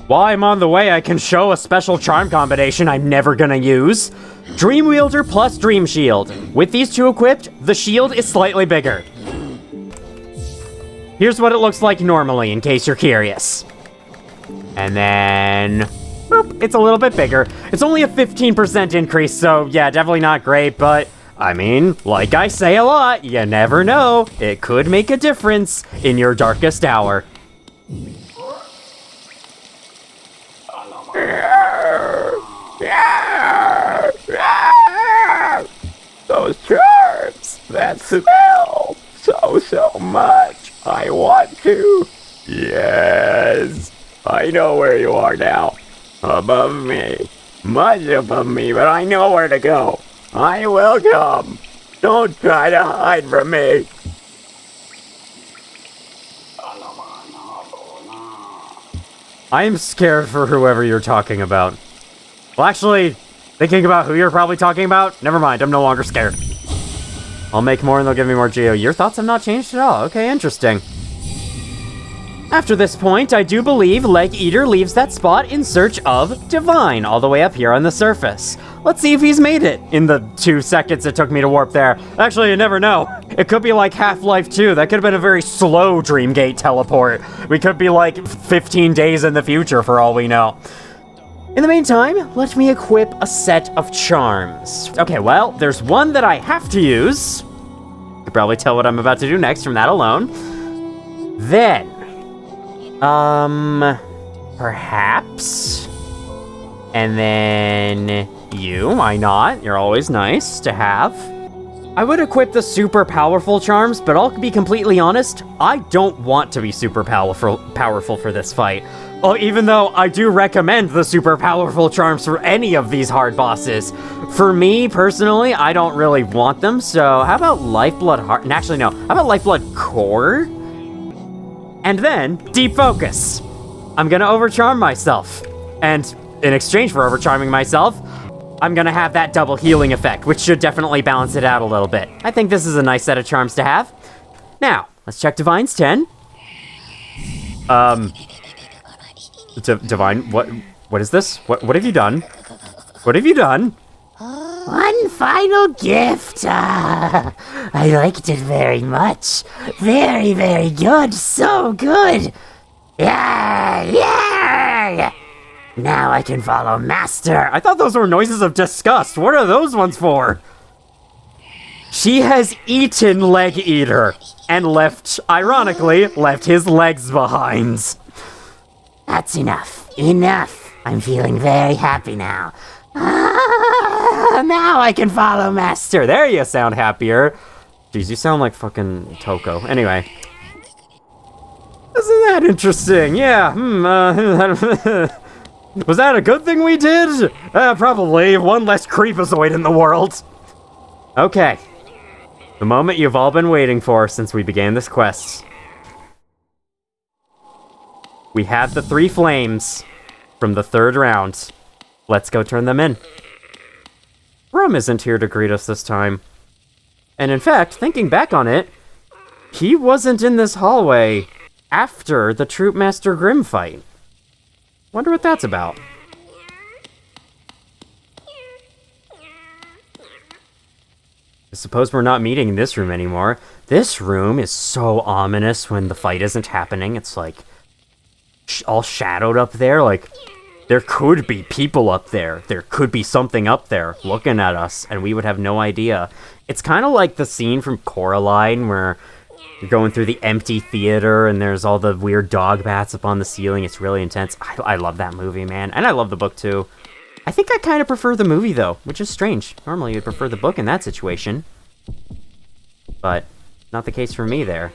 While I'm on the way, I can show a special charm combination I'm never gonna use. Dream Wielder plus Dream Shield. With these two equipped, the shield is slightly bigger. Here's what it looks like normally, in case you're curious. And then... boop, it's a little bit bigger. It's only a 15% increase, so yeah, definitely not great, but... I mean, like I say a lot, you never know. It could make a difference in your darkest hour.
Those charms, that smell, so much. I want to. Yes, I know where you are now. Above me, much above me, but I know where to go. I will come. Don't try to hide from me.
I'm scared for whoever you're talking about. Well, actually, thinking about who you're probably talking about, never mind, I'm no longer scared. I'll make more and they'll give me more geo. Your thoughts have not changed at all. Okay, interesting. After this point, I do believe Leg Eater leaves that spot in search of Divine, all the way up here on the surface. Let's see if he's made it in the 2 seconds it took me to warp there. Actually, you never know. It could be like Half-Life 2. That could have been a very slow Dreamgate teleport. We could be like 15 days in the future for all we know. In the meantime, let me equip a set of charms. Okay, well, there's one that I have to use. You can probably tell what I'm about to do next from that alone. Then, perhaps. And then you, why not? You're always nice to have. I would equip the super powerful charms, but I'll be completely honest, I don't want to be super powerful for this fight. Well, even though I do recommend the super powerful charms for any of these hard bosses. For me, personally, I don't really want them, so how about Lifeblood Heart? Actually, no. How about Lifeblood Core? And then, Deep Focus. I'm gonna overcharm myself. And in exchange for overcharming myself, I'm gonna have that double healing effect, which should definitely balance it out a little bit. I think this is a nice set of charms to have. Now, let's check Divine's 10. Divine, what is this? What have you done? What have you done?
One final gift. I liked it very much. Very, very good. So good. Yeah. Now I can follow Master.
I thought those were noises of disgust. What are those ones for? She has eaten Leg Eater and ironically, left his legs behind.
That's enough. Enough. I'm feeling very happy now. Now I can follow Master.
There you sound happier. Jeez, you sound like fucking Toko. Anyway. Isn't that interesting? Yeah, was that a good thing we did? Probably. One less creepazoid in the world. Okay. The moment you've all been waiting for since we began this quest. We have the 3 flames from the 3rd round. Let's go turn them in. Grimm isn't here to greet us this time. And in fact, thinking back on it, he wasn't in this hallway after the Troop Master Grimm fight. Wonder what that's about. I suppose we're not meeting in this room anymore. This room is so ominous when the fight isn't happening. It's like all shadowed up there. Like there could be people up there. There could be something up there looking at us and we would have no idea. It's kind of like the scene from Coraline where you're going through the empty theater and there's all the weird dog bats up on the ceiling. It's really intense. I love that movie, man. And I love the book too. I think I kind of prefer the movie though, which is strange. Normally you'd prefer the book in that situation. But not the case for me there.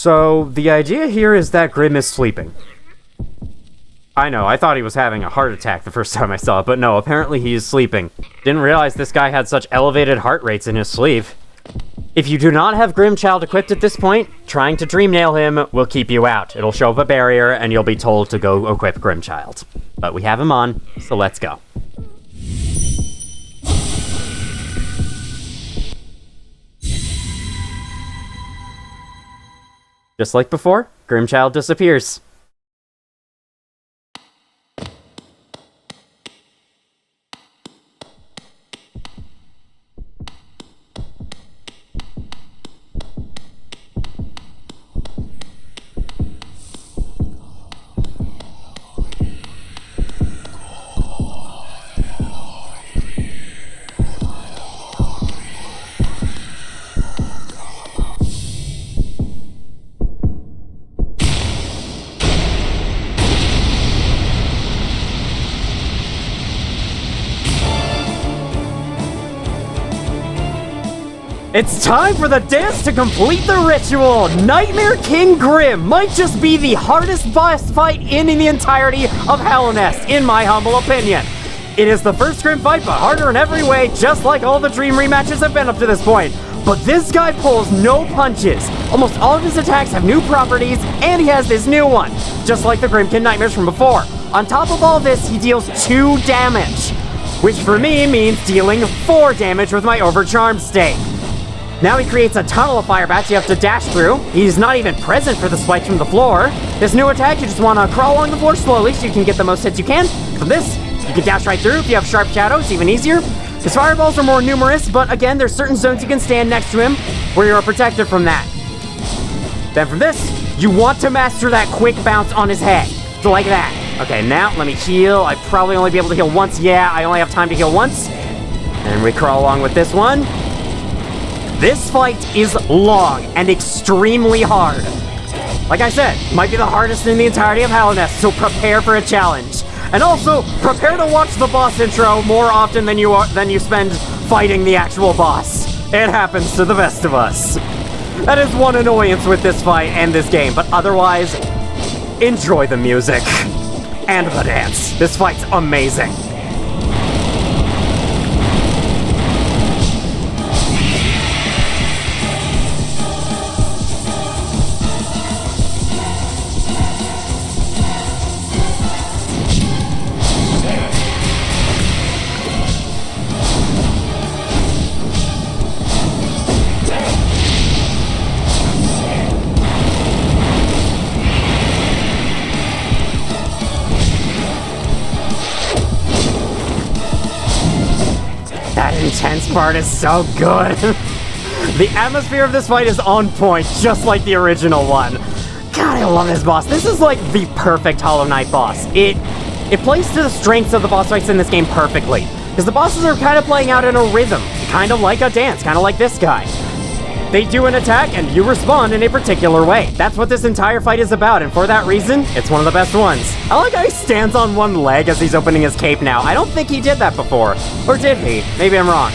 So, the idea here is that Grimm is sleeping. I know, I thought he was having a heart attack the first time I saw it, but no, apparently he is sleeping. Didn't realize this guy had such elevated heart rates in his sleep. If you do not have Grimmchild equipped at this point, trying to dream nail him will keep you out. It'll show up a barrier, and you'll be told to go equip Grimmchild. But we have him on, so let's go. Just like before, Grimmchild disappears. It's time for the dance to complete the ritual! Nightmare King Grimm might just be the hardest boss fight in the entirety of Hallownest, in my humble opinion. It is the first Grimm fight, but harder in every way, just like all the Dream rematches have been up to this point. But this guy pulls no punches. Almost all of his attacks have new properties, and he has this new one, just like the Grimmkin Nightmares from before. On top of all this, he deals 2 damage, which for me means dealing 4 damage with my Overcharmed state. Now he creates a tunnel of fire bats you have to dash through. He's not even present for the spikes from the floor. This new attack, you just want to crawl along the floor slowly so you can get the most hits you can. From this, you can dash right through. If you have Sharp Shadow, it's even easier. His fireballs are more numerous, but again, there's certain zones you can stand next to him where you're protected from that. Then from this, you want to master that quick bounce on his head. So like that. Okay, now let me heal. I probably only be able to heal once. Yeah, I only have time to heal once. And we crawl along with this one. This fight is long and extremely hard. Like I said, might be the hardest in the entirety of Hallownest, so prepare for a challenge. And also, prepare to watch the boss intro more often than you spend fighting the actual boss. It happens to the best of us. That is one annoyance with this fight and this game, but otherwise, enjoy the music and the dance. This fight's amazing. Intense part is so good. The atmosphere of this fight is on point, just like the original one. God, I love this boss. This is like the perfect Hollow Knight boss. It plays to the strengths of the boss fights in this game perfectly, because the bosses are kind of playing out in a rhythm, kind of like a dance, kind of like this guy. They do an attack, and you respond in a particular way. That's what this entire fight is about, and for that reason, it's one of the best ones. I like how he stands on one leg as he's opening his cape now. I don't think he did that before. Or did he? Maybe I'm wrong.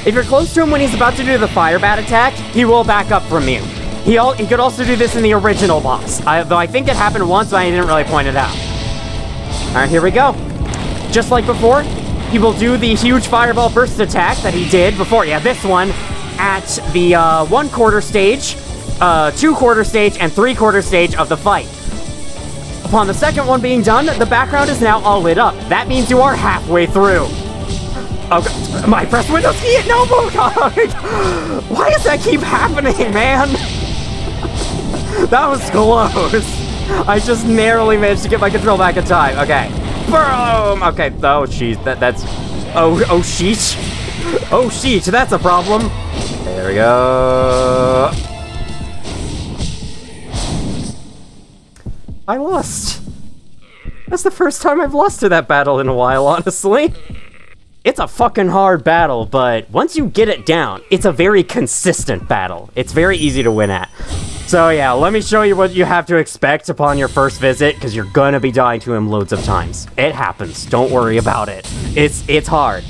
If you're close to him when he's about to do the fire bat attack, he will back up from you. He could also do this in the original boss, though I think it happened once, but I didn't really point it out. Alright, here we go. Just like before, he will do the huge fireball burst attack that he did before. Yeah, this one. At the 1/4 stage, 2/4 stage, and 3/4 stage of the fight. Upon the second one being done, the background is now all lit up. That means you are halfway through. Oh, God. My press Windows key? No, God. Why does that keep happening, man? That was close. I just narrowly managed to get my control back in time. Okay. Boom! Okay, oh, jeez, that's... Oh, sheesh. Oh, sheesh, that's a problem. There we go. I lost. That's the first time I've lost to that battle in a while, honestly. It's a fucking hard battle, but once you get it down, it's a very consistent battle. It's very easy to win at. So yeah, let me show you what you have to expect upon your first visit, because you're gonna be dying to him loads of times. It happens. Don't worry about it. It's hard.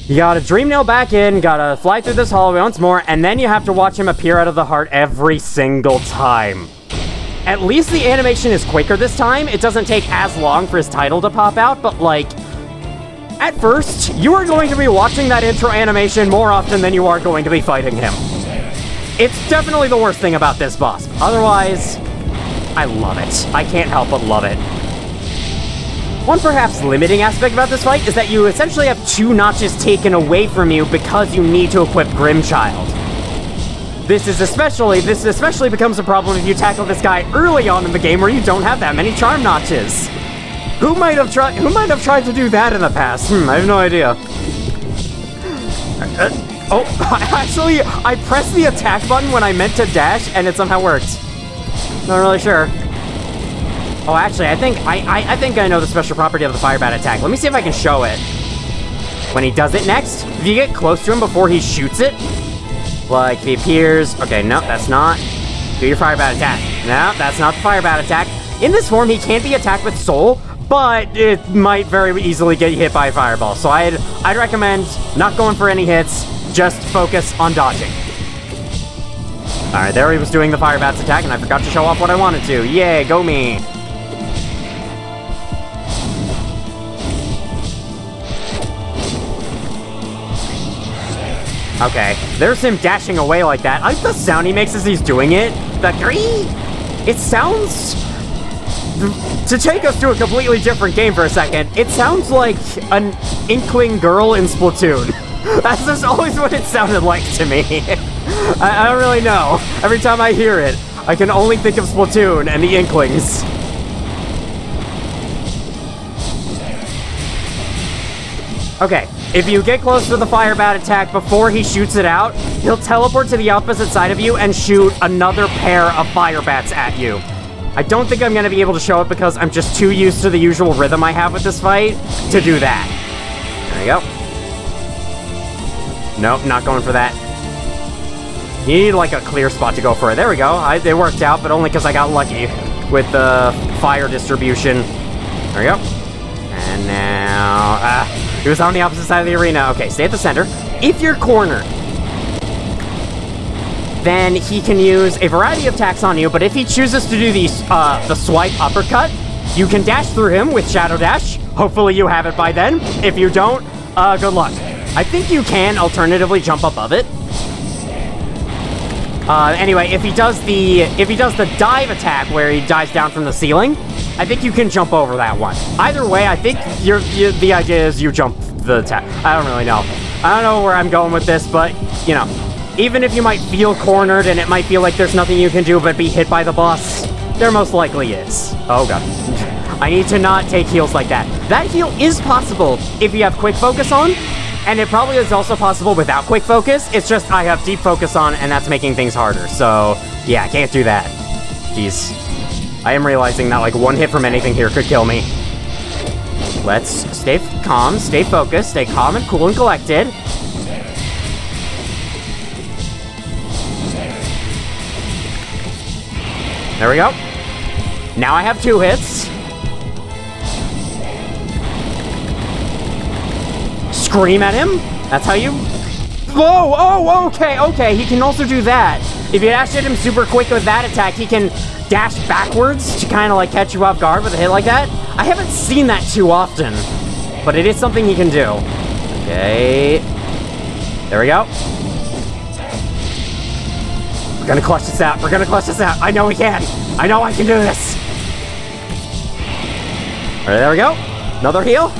You gotta dream nail back in, gotta fly through this hallway once more, and then you have to watch him appear out of the heart every single time. At least the animation is quicker this time. It doesn't take as long for his title to pop out, but like, at first, you are going to be watching that intro animation more often than you are going to be fighting him. It's definitely the worst thing about this boss. Otherwise, I love it. I can't help but love it. One perhaps limiting aspect about this fight is that you essentially have 2 notches taken away from you because you need to equip Grimm Child. This especially becomes a problem if you tackle this guy early on in the game where you don't have that many charm notches. Who might have tried to do that in the past? I have no idea. Actually, I pressed the attack button when I meant to dash and it somehow worked. Not really sure. Oh, actually, I think I know the special property of the fire bat attack. Let me see if I can show it. When he does it next, if you get close to him before he shoots it, like if he appears, okay, no, that's not. Do your fire bat attack. No, that's not the fire bat attack. In this form, he can't be attacked with soul, but it might very easily get hit by a fireball. So I'd recommend not going for any hits, just focus on dodging. Alright, there he was doing the fire bat's attack, and I forgot to show off what I wanted to. Yay, go me! Okay, there's him dashing away like that. I like the sound he makes as he's doing it. The gree! It sounds... To take us to a completely different game for a second, it sounds like an inkling girl in Splatoon. That's just always what it sounded like to me. I don't really know. Every time I hear it, I can only think of Splatoon and the Inklings. Okay, if you get close to the fire bat attack before he shoots it out, he'll teleport to the opposite side of you and shoot another pair of fire bats at you. I don't think I'm going to be able to show it because I'm just too used to the usual rhythm I have with this fight to do that. There you go. Nope, not going for that. You need like a clear spot to go for it. There we go. It worked out, but only because I got lucky with the fire distribution. There we go. And now... he was on the opposite side of the arena. Okay, stay at the center. If you're cornered, then he can use a variety of attacks on you, but if he chooses to do the swipe uppercut, you can dash through him with Shadow Dash. Hopefully you have it by then. If you don't, good luck. I think you can alternatively jump above it. Anyway, if he does the dive attack where he dives down from the ceiling, I think you can jump over that one. Either way, I think the idea is you jump the attack. I don't really know. I don't know where I'm going with this, but, you know, even if you might feel cornered and it might feel like there's nothing you can do but be hit by the boss, there most likely is. Oh god. I need to not take heals like that. That heal is possible if you have quick focus on, and it probably is also possible without quick focus. It's just I have deep focus on, and that's making things harder. So, yeah, I can't do that. Jeez. I am realizing that, like, one hit from anything here could kill me. Let's stay calm, stay focused, stay calm and cool and collected. There we go. Now I have 2 hits. Scream at him. That's how you... Whoa! Oh, okay. He can also do that. If you dash at him super quick with that attack, he can dash backwards to kind of like catch you off guard with a hit like that. I haven't seen that too often, but it is something he can do. Okay. There we go. We're gonna clutch this out. I know we can. I know I can do this. All right, there we go. Another heal.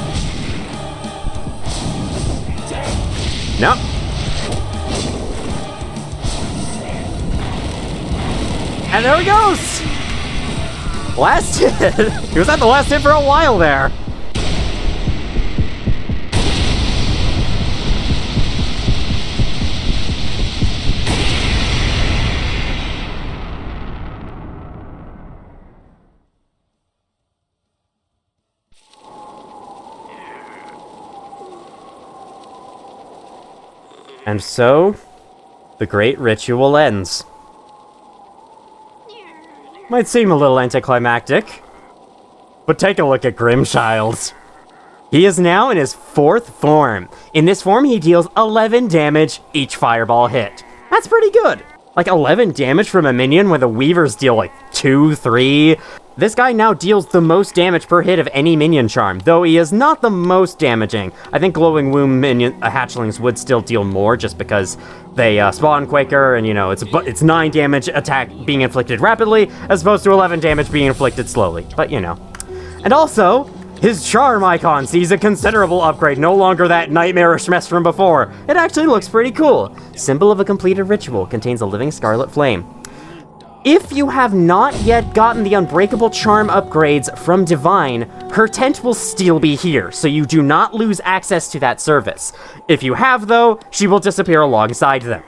Nope. And there he goes! Last hit! He was at the last hit for a while there. And so, the great ritual ends. Might seem a little anticlimactic, but take a look at Grimm Child. He is now in his 4th form. In this form, he deals 11 damage each fireball hit. That's pretty good. Like 11 damage from a minion when the Weavers deal like 2, 3. This guy now deals the most damage per hit of any minion charm, though he is not the most damaging. I think Glowing Womb minion hatchlings would still deal more just because they spawn quicker and, you know, it's 9 damage attack being inflicted rapidly as opposed to 11 damage being inflicted slowly, but you know. And also, his charm icon sees a considerable upgrade, no longer that nightmarish mess from before. It actually looks pretty cool. Symbol of a completed ritual contains a living scarlet flame. If you have not yet gotten the Unbreakable Charm upgrades from Divine, her tent will still be here, so you do not lose access to that service. If you have, though, she will disappear alongside them.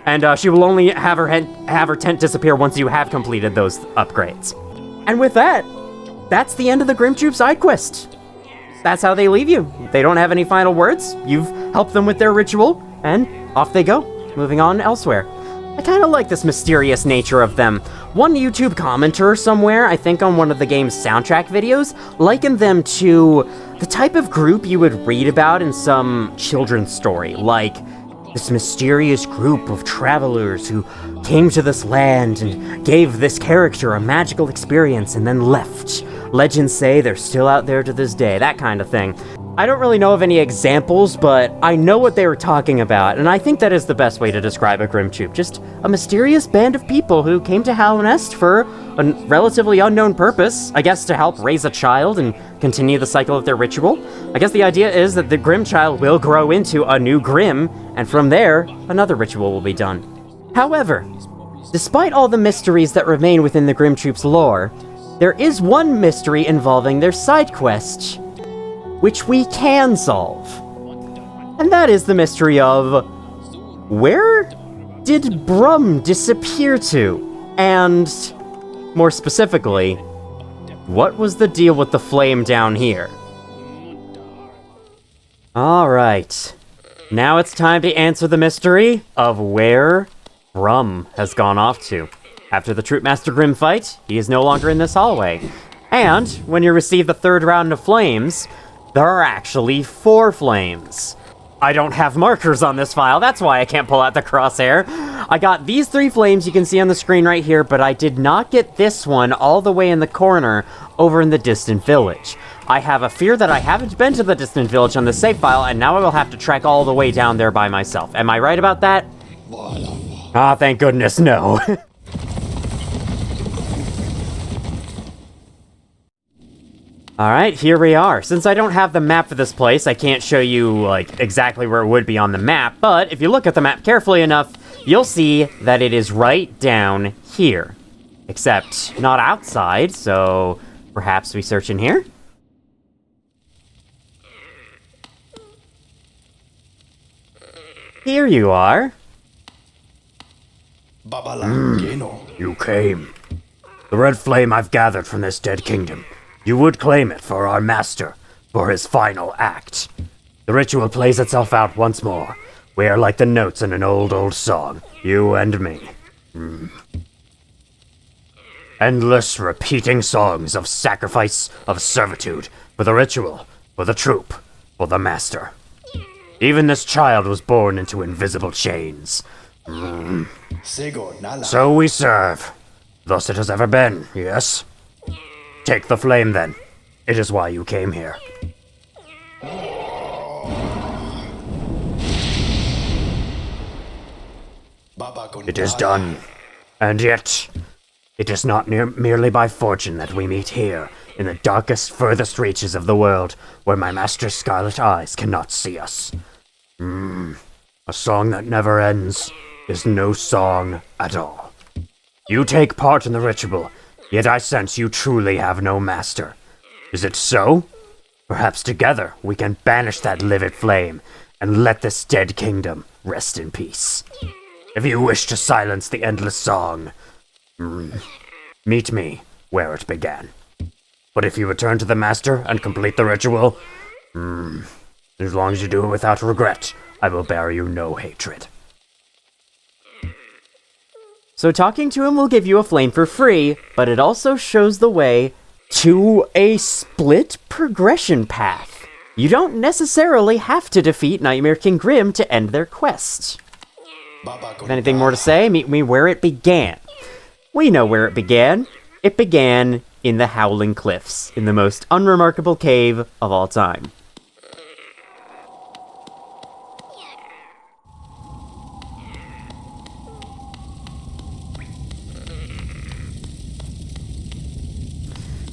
And she will only have her tent disappear once you have completed those upgrades. And with that, that's the end of the Grimm Troop side quest. That's how they leave you. They don't have any final words. You've helped them with their ritual, and off they go, moving on elsewhere. I kind of like this mysterious nature of them. One YouTube commenter somewhere, I think on one of the game's soundtrack videos, likened them to the type of group you would read about in some children's story, like this mysterious group of travelers who came to this land and gave this character a magical experience and then left. Legends say they're still out there to this day, that kind of thing. I don't really know of any examples, but I know what they were talking about, and I think that is the best way to describe a Grimm Troop. Just a mysterious band of people who came to Hallownest for a relatively unknown purpose, I guess to help raise a child and continue the cycle of their ritual. I guess the idea is that the Grimm child will grow into a new Grimm, and from there, another ritual will be done. However, despite all the mysteries that remain within the Grimm Troop's lore, there is one mystery involving their side quest, which we can solve. And that is the mystery of, where did Brum disappear to? And, more specifically, what was the deal with the flame down here? Alright, now it's time to answer the mystery of where Brum has gone off to. After the Troopmaster Grimm fight, he is no longer in this hallway. And, when you receive the 3rd round of flames, there are actually 4 flames. I don't have markers on this file, that's why I can't pull out the crosshair. I got these 3 flames you can see on the screen right here, but I did not get this one all the way in the corner over in the distant village. I have a fear that I haven't been to the distant village on the save file, and now I will have to trek all the way down there by myself. Am I right about that? Ah, thank goodness, no. Alright, here we are. Since I don't have the map for this place, I can't show you, like, exactly where it would be on the map, but if you look at the map carefully enough, you'll see that it is right down here. Except, not outside, so perhaps we search in here? Here you are.
You came. The red flame I've gathered from this dead kingdom. You would claim it for our master, for his final act. The ritual plays itself out once more. We are like the notes in an old song, you and me. Endless repeating songs of sacrifice, of servitude, for the ritual, for the troop, for the master. Even this child was born into invisible chains. So we serve. Thus it has ever been, yes? Take the flame, then. It is why you came here. It is done. And yet, it is not merely by fortune that we meet here, in the darkest, furthest reaches of the world, where my master's scarlet eyes cannot see us. A song that never ends is no song at all. You take part in the ritual, yet I sense you truly have no master. Is it so? Perhaps together we can banish that livid flame and let this dead kingdom rest in peace. If you wish to silence the endless song, meet me where it began. But if you return to the master and complete the ritual, as long as you do it without regret, I will bear you no hatred.
So talking to him will give you a flame for free, but it also shows the way to a split progression path. You don't necessarily have to defeat Nightmare King Grimm to end their quest. If anything more to say, meet me where it began. We know where it began. It began in the Howling Cliffs, in the most unremarkable cave of all time.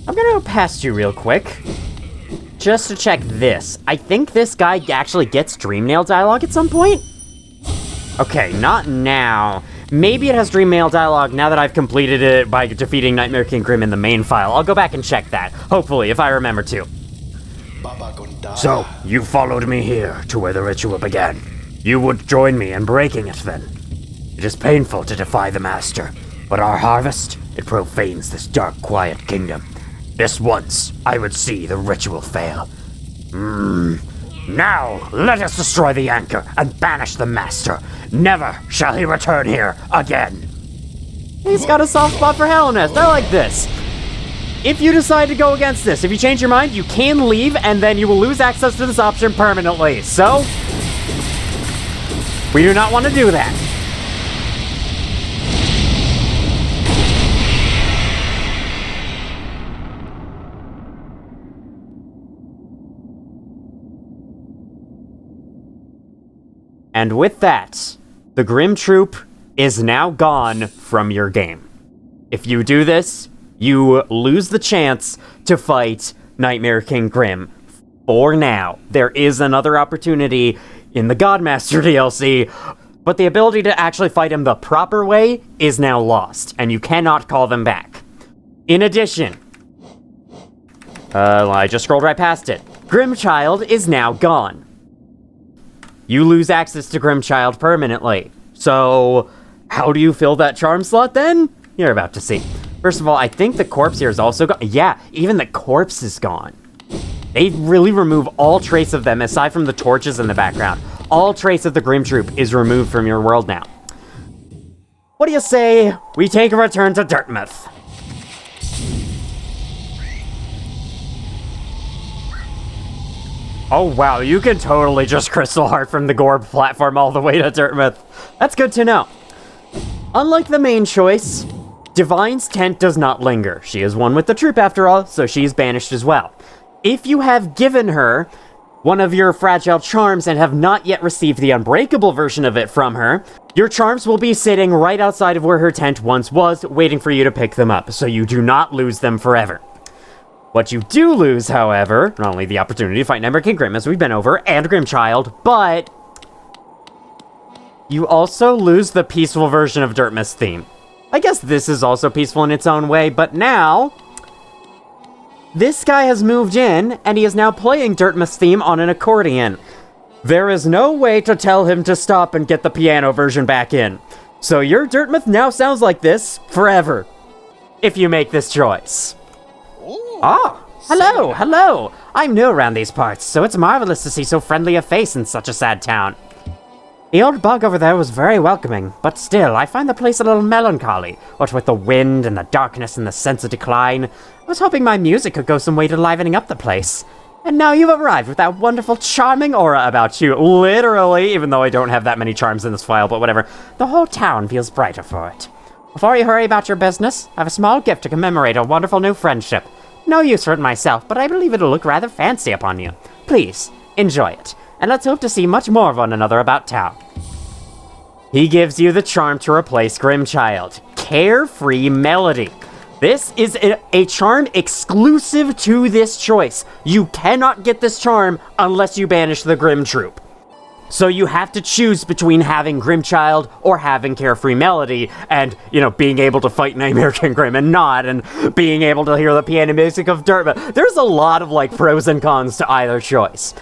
I'm gonna go past you real quick, just to check this. I think this guy actually gets Dreamnail dialogue at some point? Okay, not now. Maybe it has Dreamnail dialogue now that I've completed it by defeating Nightmare King Grimm in the main file. I'll go back and check that, hopefully, if I remember to.
So, you followed me here to where the ritual began. You would join me in breaking it then. It is painful to defy the Master, but our harvest, it profanes this dark, quiet kingdom. This once, I would see the ritual fail. Now, let us destroy the anchor and banish the Master. Never shall he return here again.
He's got a soft spot for Hellnest. I like this. If you decide to go against this, if you change your mind, you can leave, and then you will lose access to this option permanently. So, we do not want to do that. And with that, the Grimm Troop is now gone from your game. If you do this, you lose the chance to fight Nightmare King Grimm. For now, there is another opportunity in the Godmaster DLC, but the ability to actually fight him the proper way is now lost, and you cannot call them back. In addition, I just scrolled right past it. Grimmchild is now gone. You lose access to Grimmchild permanently. So, how do you fill that charm slot then? You're about to see. First of all, I think the corpse here is also gone. Yeah, even the corpse is gone. They really remove all trace of them, aside from the torches in the background. All trace of the Grimm Troop is removed from your world now. What do you say we take a return to Dartmouth? Oh wow, you can totally just Crystal Heart from the Gorb platform all the way to Dartmouth. That's good to know. Unlike the main choice, Divine's tent does not linger. She is one with the troop after all, so she's banished as well. If you have given her one of your fragile charms and have not yet received the unbreakable version of it from her, your charms will be sitting right outside of where her tent once was, waiting for you to pick them up, so you do not lose them forever. What you do lose, however, not only the opportunity to fight Nightmare King Grimm, as we've been over, and Grimmchild, but you also lose the peaceful version of Dartmouth's theme. I guess this is also peaceful in its own way, but now this guy has moved in, and he is now playing Dartmouth's theme on an accordion. There is no way to tell him to stop and get the piano version back in. So your Dartmouth now sounds like this forever, if you make this choice. Ah, hello. I'm new around these parts, so it's marvelous to see so friendly a face in such a sad town. The old bug over there was very welcoming, but still, I find the place a little melancholy, what with the wind and the darkness and the sense of decline. I was hoping my music could go some way to livening up the place. And now you've arrived with that wonderful, charming aura about you. Literally, even though I don't have that many charms in this file, but whatever. The whole town feels brighter for it. Before you hurry about your business, I have a small gift to commemorate a wonderful new friendship. No use for it myself, but I believe it'll look rather fancy upon you. Please, enjoy it, and let's hope to see much more of one another about town. He gives you the charm to replace Grimmchild. Carefree Melody. This is a charm exclusive to this choice. You cannot get this charm unless you banish the Grimm Troop. So you have to choose between having Grimmchild or having Carefree Melody and, being able to fight Nightmare King Grimm and not, and being able to hear the piano music of Dartmouth. There's a lot of, pros and cons to either choice.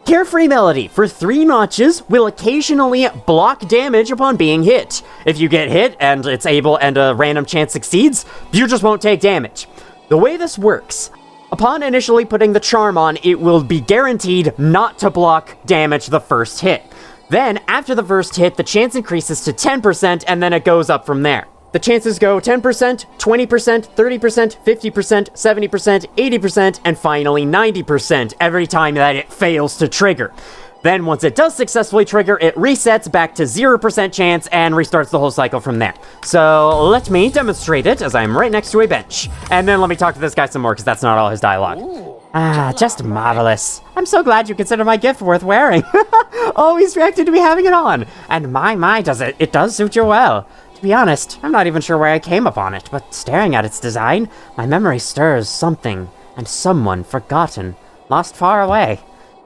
Carefree Melody, for 3 notches, will occasionally block damage upon being hit. If you get hit and it's able and a random chance succeeds, you just won't take damage. The way this works, upon initially putting the charm on, it will be guaranteed not to block damage the first hit. Then, after the first hit, the chance increases to 10%, and then it goes up from there. the chances go 10%, 20%, 30%, 50%, 70%, 80%, and finally 90% every time that it fails to trigger. Then once it does successfully trigger, it resets back to 0% chance and restarts the whole cycle from there. So let me demonstrate it as I'm right next to a bench. And then let me talk to this guy some more because that's not all his dialogue.
Ah, just marvelous. I'm so glad you consider my gift worth wearing.
Oh, he's reacted to me having it on.
And my, does it does suit you well. To be honest, I'm not even sure where I came upon it, but staring at its design, my memory stirs something and someone forgotten, lost far away.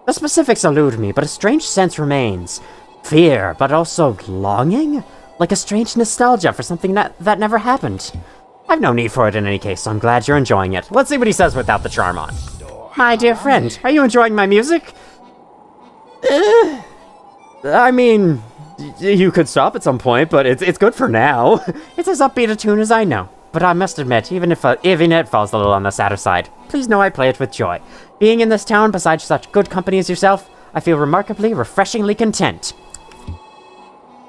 The specifics elude me, but a strange sense remains. Fear, but also longing? Like a strange nostalgia for something that never happened. I've no need for it in any case, so I'm glad you're enjoying it. Let's see what he says without the charm on.
My dear friend, are you enjoying my music? I mean, you could stop at some point, but it's good for now.
It's as upbeat a tune as I know, but I must admit, even it falls a little on the sadder side, please know I play it with joy. Being in this town beside such good company as yourself, I feel remarkably, refreshingly content.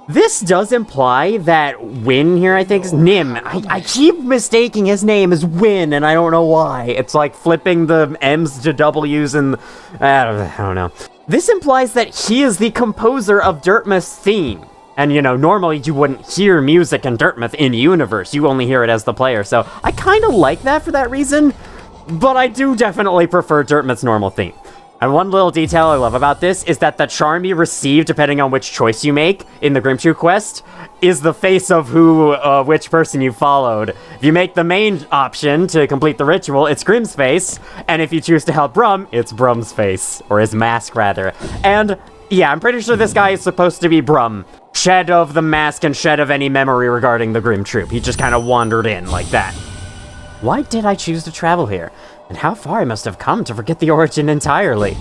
This does imply that Win here, I think, is Nim. I keep mistaking his name as Win, and I don't know why. It's like flipping the M's to W's and... I don't know. This implies that he is the composer of Dirtmouth's theme. And, you know, normally you wouldn't hear music in Dirtmouth in-universe. You only hear it as the player, so I kind of like that for that reason. But I do definitely prefer Dirtmouth's normal theme. And one little detail I love about this is that the charm you receive, depending on which choice you make in the Grimm quest, is the face of which person you followed. If you make the main option to complete the ritual, it's Grimm's face, and if you choose to help Brum, it's Brum's face, or his mask rather. And yeah, I'm pretty sure this guy is supposed to be Brum, shed of the mask and shed of any memory regarding the Grimm troop. He just kind of wandered in like that. Why did I choose to travel here? And how far I must have come to forget the origin entirely.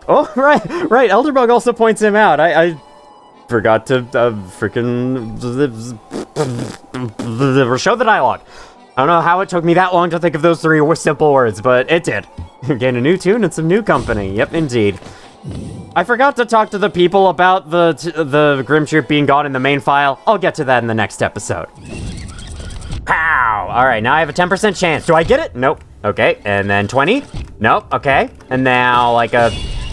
Oh, right, Elderbug also points him out. I forgot to freaking show the dialogue. I don't know how it took me that long to think of those three simple words, but it did. Gain a new tune and some new company. Yep, indeed. I forgot to talk to the people about the Grimm troop being gone in the main file. I'll get to that in the next episode. Pow! Alright, now I have a 10% chance. Do I get it? Nope. Okay, and then 20? Nope, okay. And now,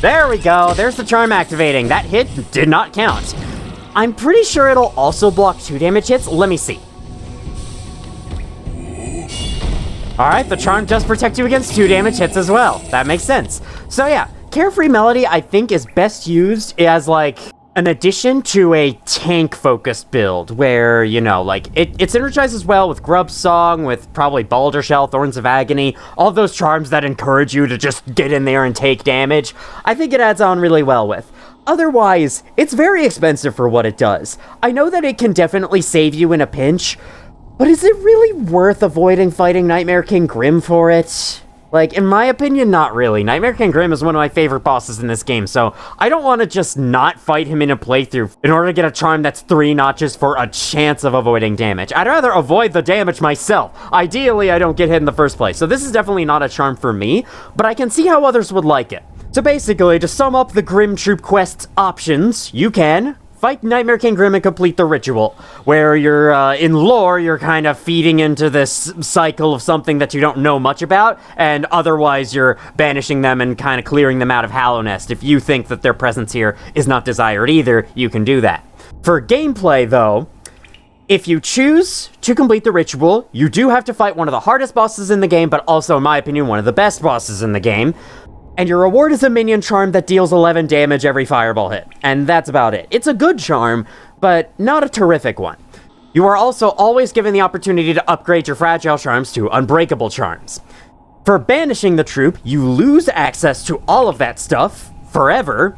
there we go. There's the charm activating. That hit did not count. I'm pretty sure it'll also block 2 damage hits. Let me see. Alright, the charm does protect you against 2 damage hits as well. That makes sense. So yeah, Carefree Melody, I think, is best used as, an addition to a tank-focused build, where, you know, it synergizes well with Grub's Song, with probably Balder Shell, Thorns of Agony, all those charms that encourage you to just get in there and take damage. I think it adds on really well with. Otherwise, it's very expensive for what it does. I know that it can definitely save you in a pinch, but is it really worth avoiding fighting Nightmare King Grimm for it? In my opinion, not really. Nightmare King Grimm is one of my favorite bosses in this game, so I don't want to just not fight him in a playthrough in order to get a charm that's 3 notches for a chance of avoiding damage. I'd rather avoid the damage myself. Ideally, I don't get hit in the first place, so this is definitely not a charm for me, but I can see how others would like it. So basically, to sum up the Grimm Troop quest's options, you can fight Nightmare King Grimm and complete the ritual, where you're, in lore, you're kind of feeding into this cycle of something that you don't know much about, and otherwise you're banishing them and kind of clearing them out of Hallownest. If you think that their presence here is not desired either, you can do that. For gameplay, though, if you choose to complete the ritual, you do have to fight one of the hardest bosses in the game, but also, in my opinion, one of the best bosses in the game. And your reward is a minion charm that deals 11 damage every fireball hit. And that's about it. It's a good charm, but not a terrific one. You are also always given the opportunity to upgrade your fragile charms to unbreakable charms. For banishing the troop, you lose access to all of that stuff forever.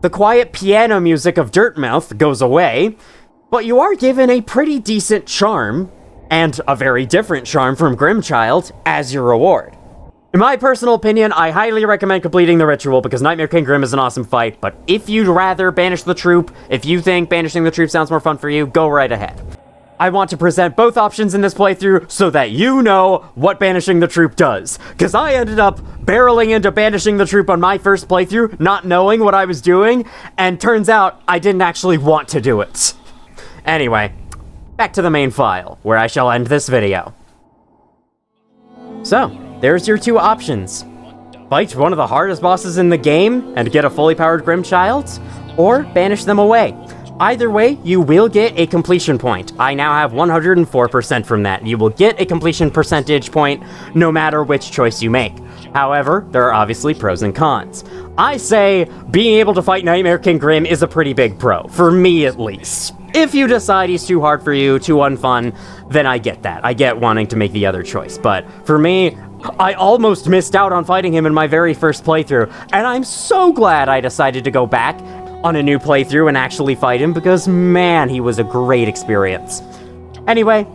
The quiet piano music of Dirtmouth goes away, but you are given a pretty decent charm, and a very different charm from Grimchild, as your reward. In my personal opinion, I highly recommend completing the ritual because Nightmare King Grimm is an awesome fight, but if you'd rather banish the troop, if you think banishing the troop sounds more fun for you, go right ahead. I want to present both options in this playthrough so that you know what Banishing the Troop does. Because I ended up barreling into Banishing the Troop on my first playthrough, not knowing what I was doing, and turns out I didn't actually want to do it. Anyway, back to the main file, where I shall end this video. So, there's your two options. Fight one of the hardest bosses in the game and get a fully powered Grimm child, or banish them away. Either way, you will get a completion point. I now have 104% from that. You will get a completion percentage point no matter which choice you make. However, there are obviously pros and cons. I say being able to fight Nightmare King Grimm is a pretty big pro, for me at least. If you decide he's too hard for you, too unfun, then I get that. I get wanting to make the other choice. But for me, I almost missed out on fighting him in my very first playthrough, and I'm so glad I decided to go back on a new playthrough and actually fight him, because man, he was a great experience. Anyway,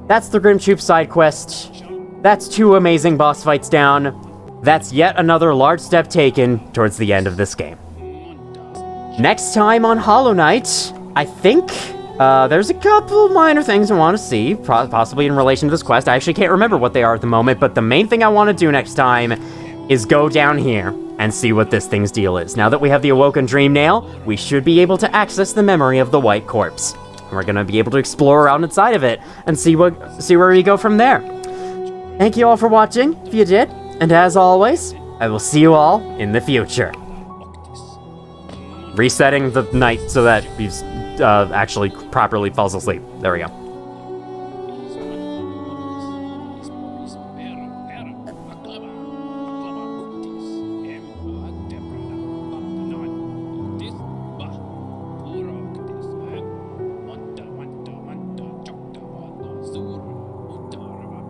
that's the Grimm Troop side quest. That's 2 amazing boss fights down. That's yet another large step taken towards the end of this game. Next time on Hollow Knight, I think there's a couple minor things I want to see, possibly in relation to this quest. I actually can't remember what they are at the moment, but the main thing I want to do next time is go down here and see what this thing's deal is. Now that we have the Awoken Dream Nail, we should be able to access the memory of the White Corpse. We're gonna be able to explore around inside of it and see where we go from there. Thank you all for watching, if you did, and as always, I will see you all in the future. Resetting the night so that he actually properly falls asleep. There we go.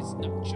Snapchat.